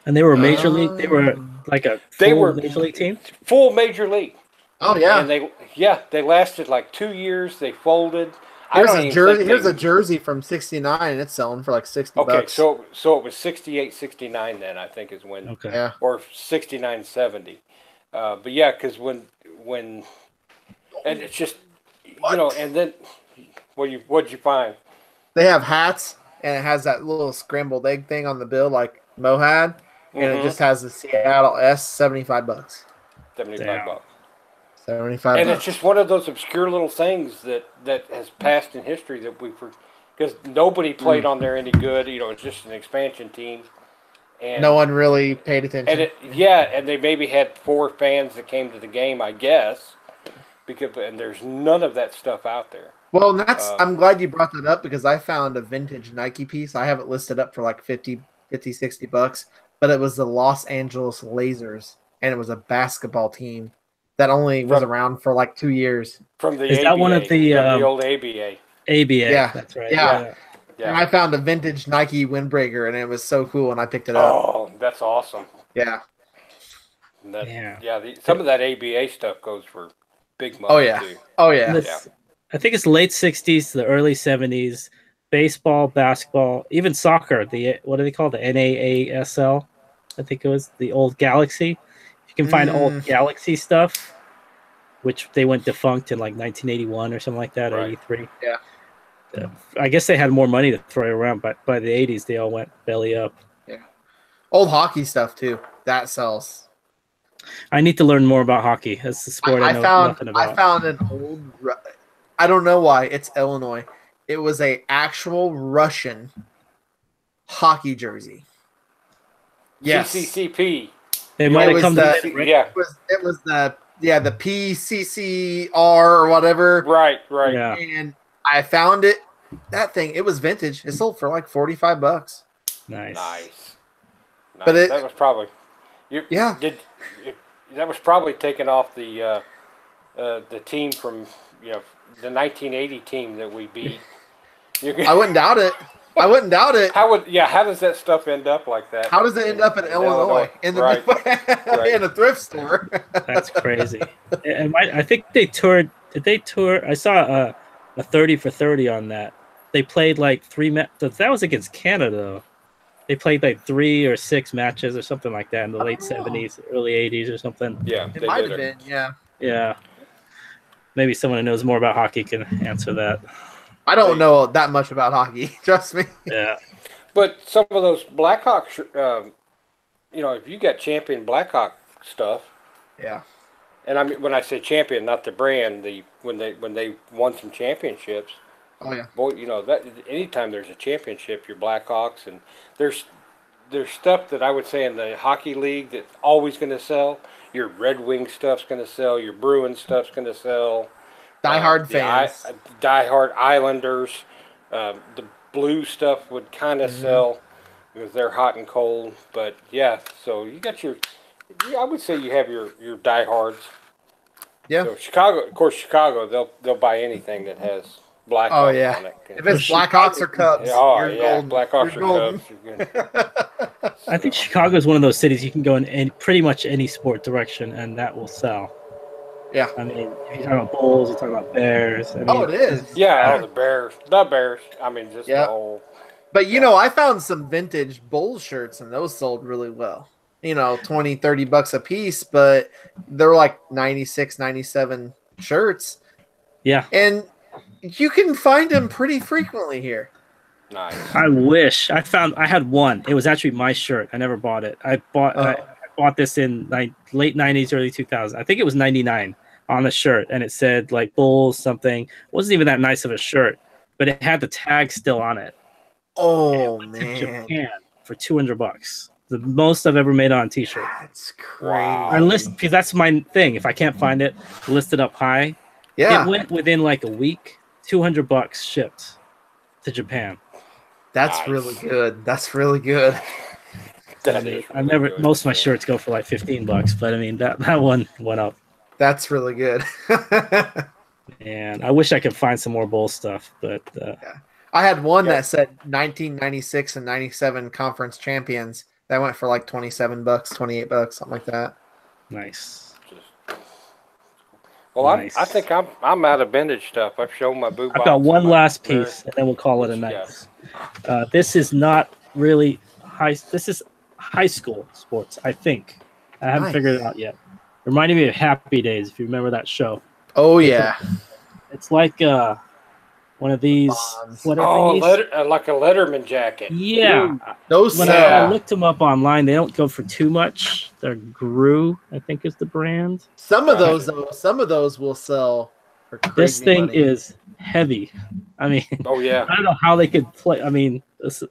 And they were major league. They were like a full major league team. Full major league. Oh yeah. And they lasted like 2 years. They folded. Here's a jersey from '69, and it's selling for like $60. Okay, so it was 68, 69 then, I think is when. Okay. Yeah. Or 69, 70. But yeah, because when and it's just and then what'd you find? They have hats, and it has that little scrambled egg thing on the bill, like Mo had, and it just has the Seattle S, $75. 75 bucks. 75. And it's just one of those obscure little things that has passed in history that because nobody played on there any good. It's just an expansion team. And no one really paid attention. And they maybe had 4 fans that came to the game, I guess. And there's none of that stuff out there. Well, I'm glad you brought that up because I found a vintage Nike piece. I have it listed up for like $50, $60, but it was the Los Angeles Lasers, and it was a basketball team that only was around for like 2 years. From the Is ABA, that one of the old ABA? ABA. Yeah, that's right. Yeah. And I found a vintage Nike windbreaker, and it was so cool, and I picked it up. Oh, that's awesome. Yeah. Some of that ABA stuff goes for big money. Oh yeah. Too. Oh yeah. I think it's late '60s to the early '70s. Baseball, basketball, even soccer. What do they call the NAASL? I think it was the old Galaxy. You can find old Galaxy stuff, which they went defunct in like 1981 or something like that, or 83. Yeah. I guess they had more money to throw around, but by the 80s, they all went belly up. Yeah. Old hockey stuff, too. That sells. I need to learn more about hockey. That's the sport I know nothing about. I found an old... I don't know why. It's Illinois. It was a actual Russian hockey jersey. Yes. CCCP. It might have come to It was the PCCR or whatever. Right. Yeah. And I found it. That thing, it was vintage. It sold for like $45. Nice. But that was probably that was probably taken off the team from the 1980 team that we beat. I wouldn't doubt it. How does that stuff end up like that? How does it end up in Illinois? In a thrift store? That's crazy. And I think they toured. Did they tour? I saw a 30 for 30 on that. They played like 3 matches. That was against Canada, though. They played like 3 or 6 matches or something like that in the late 70s, early 80s or something. Yeah, it might have been. Yeah. Yeah. Maybe someone who knows more about hockey can answer that. I don't know that much about hockey. Trust me. Yeah. But some of those Blackhawks, if you got champion Blackhawk stuff. Yeah. And I mean, when I say champion, not the brand, when they won some championships. Oh yeah. Boy, that anytime there's a championship, your Blackhawks, and there's stuff that I would say in the hockey league that's always going to sell. Your Red Wing stuff's going to sell. Your Bruins stuff's going to sell. Diehard fans. Diehard Islanders. The blue stuff would kind of sell because they're hot and cold. But yeah, so you got I would say you have your diehards. Yeah. So Chicago, they'll buy anything that has Blackhawks on it. If it's Blackhawks or Cubs, you're golden. Blackhawks or Cubs. I think Chicago is one of those cities you can go in pretty much any sport direction, and that will sell. Yeah. I mean, if you're talking about Bulls, you're talking about Bears. I mean, Oh, it is. Yeah, oh, the Bears. I mean, just Yeah. the whole. But you know, I found some vintage Bulls shirts and those sold really well. You know, 20, 30 bucks a piece, but they're like 96, 97 shirts. Yeah. And you can find them pretty frequently here. Nice. I wish I had one. It was actually my shirt. I never bought it. I bought this in like late 90s, early 2000s. I think it was 99 on the shirt, and it said like Bulls something. It wasn't even that nice of a shirt, but it had the tag still on it. Oh, To man. Japan for $200. The most I've ever made on a t-shirt. That's crazy. Wow. I list because that's my thing. If I can't find it, list it up high. Yeah. It went within like a week. $200 shipped to Japan. That's Nice. really good. That's really good. I mean, most of my shirts go for like $15, but I mean that one went up. That's really good. And I wish I could find some more Bull stuff, but I had one that said 1996 and 97 conference champions. That went for like $27, $28, something like that. nice. Well, Nice. I think I'm out of vintage stuff. I've shown my boo. I've got one last piece, and then we'll call it a night. This is not really high. This is high school sports, I think. I haven't Nice. figured it out yet. Reminded me of Happy Days, if you remember that show. Oh, yeah. It's like one of these. Bonds. What are Oh, these? like a Letterman jacket. Yeah. Those When sell. I looked them up online, they don't go for too much. They're Gru, I think, is the brand. Some of those, though, some of those will sell for crazy This thing money. is heavy. I mean, Oh yeah. I don't know how they could play. I mean, it's the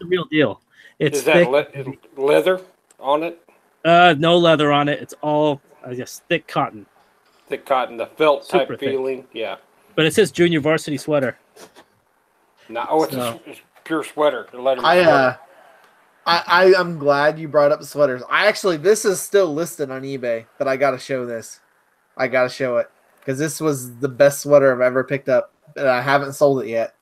real deal. It's Is thick. that leather on it? No leather on it. It's all, I guess, thick cotton. Thick cotton, the felt Super type thick. feeling. Yeah. But it says junior varsity sweater. No, oh, it's pure sweater. The Letterman sweater. I'm glad you brought up the sweaters. This is still listed on eBay, but I got to show this. I got to show it because this was the best sweater I've ever picked up, and I haven't sold it yet.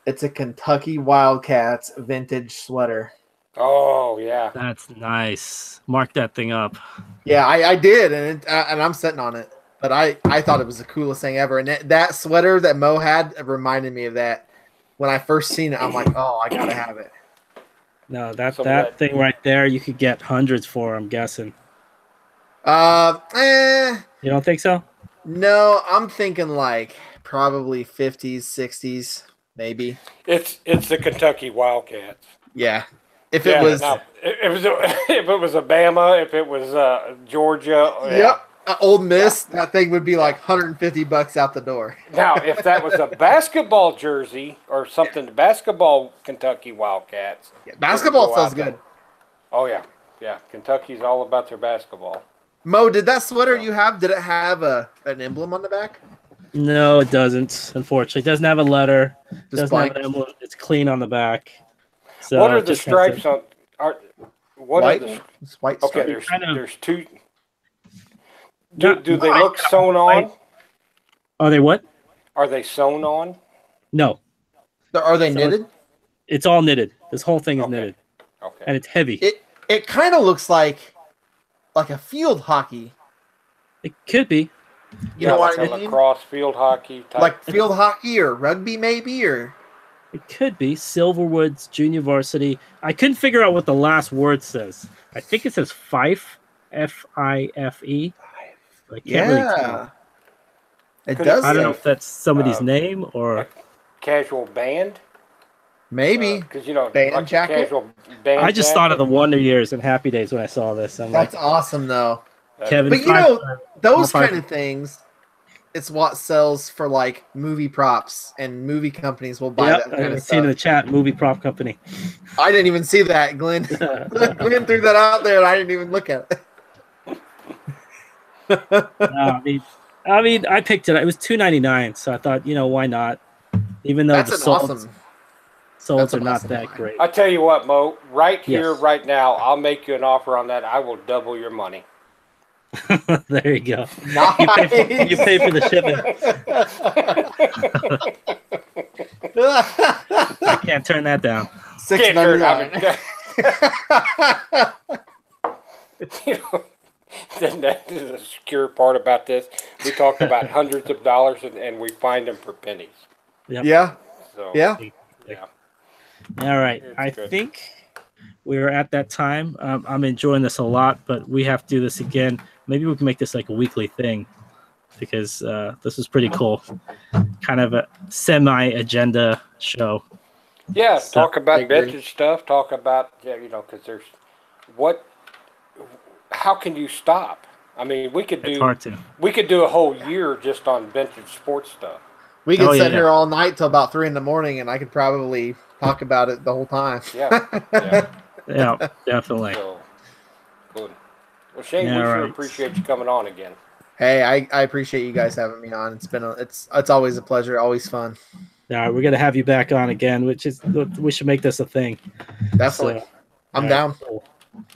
It's a Kentucky Wildcats vintage sweater. Oh yeah. That's nice. Mark that thing up. Yeah, I did, and I'm sitting on it. But I thought it was the coolest thing ever. And that sweater that Mo had reminded me of that. When I first seen it, I'm like, oh, I gotta have it. No, that thing right there, you could get hundreds for. I'm guessing. You don't think so? No, I'm thinking like probably 50s, 60s, maybe. It's the Kentucky Wildcats. Yeah. If it was, if it was Bama, if it was Georgia. yep, Old Miss, that thing would be like $150 out the door. Now, if that was a basketball jersey or something, basketball Kentucky Wildcats. Yeah, basketball sells good. Oh yeah, yeah. Kentucky's all about their basketball. Mo, did that sweater you have? Did it have an emblem on the back? No, it doesn't. Unfortunately, it doesn't have a letter. Doesn't blank. have an emblem. It's clean on the back. So What are it the just has stripes a- on? What White. are the? It's white Okay, stripes. there's two. No, Do they white. look sewn on? Are they what? Are they sewn on? No, Are they knitted? it's all knitted. This whole thing is Okay. knitted, Okay. and it's heavy. It kind of looks like a field hockey. It could be. You know like what a I mean? lacrosse field hockey type. Like field hockey or rugby, maybe, or It could be Silverwood's junior varsity. I couldn't figure out what the last word says. I think it says Fife, Fife. But I can't really tell. yeah, it Could it- does. I don't know say- if that's somebody's name or. casual band. Maybe Because you know, Band like a jacket? casual band. I just thought of the Wonder Years and Happy Days when I saw this. I'm that's like, awesome though. Kevin. But you know, Feige- those Well, kind of things, it's what sells for like movie props, and movie companies will buy Yep, that kind I of seen in the stuff. chat, movie prop company. I didn't even see that, Glenn. Glenn threw that out there, and I didn't even look at it. I mean, I picked it. It was $2.99, so I thought, why not? Even though That's the an solds awesome. are not awesome that buy. great. I tell you what, Mo. Right here, Yes. right now, I'll make you an offer on that. I will double your money. There you go. Nice. You pay for the shipping. I can't turn that down. Can't hurt. I $6.99. mean, You know, then that is the secure part about this. We talk about hundreds of dollars and we find them for pennies. Yep. Yeah. So Yeah. yeah. All right. It's I good. think we're at that time. I'm enjoying this a lot, but we have to do this again. Maybe we can make this like a weekly thing because this is pretty cool. Kind of a semi-agenda show. Yeah, So- talk I about agree. vintage stuff. Talk about because there's what. How can you stop? I mean, we could It's do hard to. a whole year just on vintage sports stuff. We could Oh, sit yeah. here all night till about 3 a.m, and I could probably talk about it the whole time. Yeah, yeah. Yeah, definitely. So good. Well, Shane, Yeah, we sure right. appreciate you coming on again. Hey, I appreciate you guys having me on. It's always a pleasure, always fun. Yeah, we're gonna have you back on again, which is we should make this a thing. Definitely. So, I'm all right, down. cool.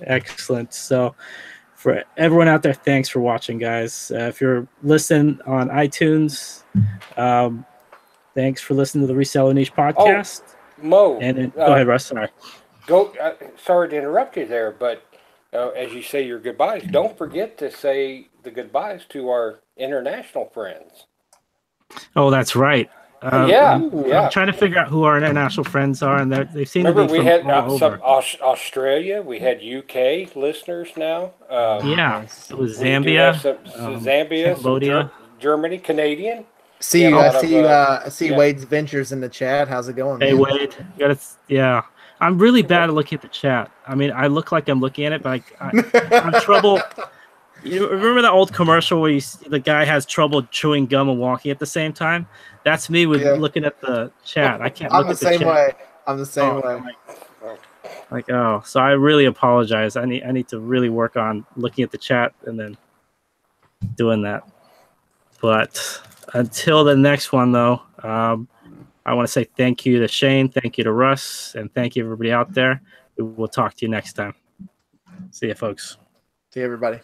Excellent. So, for everyone out there, thanks for watching, guys. If you're listening on iTunes, thanks for listening to the Reseller Niche podcast. Mo, And then, go ahead, Russ. Sorry. Sorry to interrupt you there, but as you say your goodbyes, don't forget to say the goodbyes to our international friends. Oh, that's right. Yeah, I'm trying to figure out who our international friends are, and they seem Remember, to be we from had all some over. Australia. We had UK listeners now. Yeah, Nice. it was We do Zambia, have some Zambia, Cambodia. Germany, Canadian. See Yeah, you. a lot I see yeah. Wade's Ventures in the chat. How's it going, Hey man? Wade, you gotta, yeah. I'm really bad at looking at the chat. I mean, I look like I'm looking at it, but I have trouble. You remember that old commercial where the guy has trouble chewing gum and walking at the same time? That's me with Yeah. looking at the chat. I can't I'm look the at the same chat. way. I'm the same Oh, way. oh, so I really apologize. I need to really work on looking at the chat and then doing that. But until the next one, though, I want to say thank you to Shane, thank you to Russ, and thank you everybody out there. We will talk to you next time. See you, folks. See you, everybody.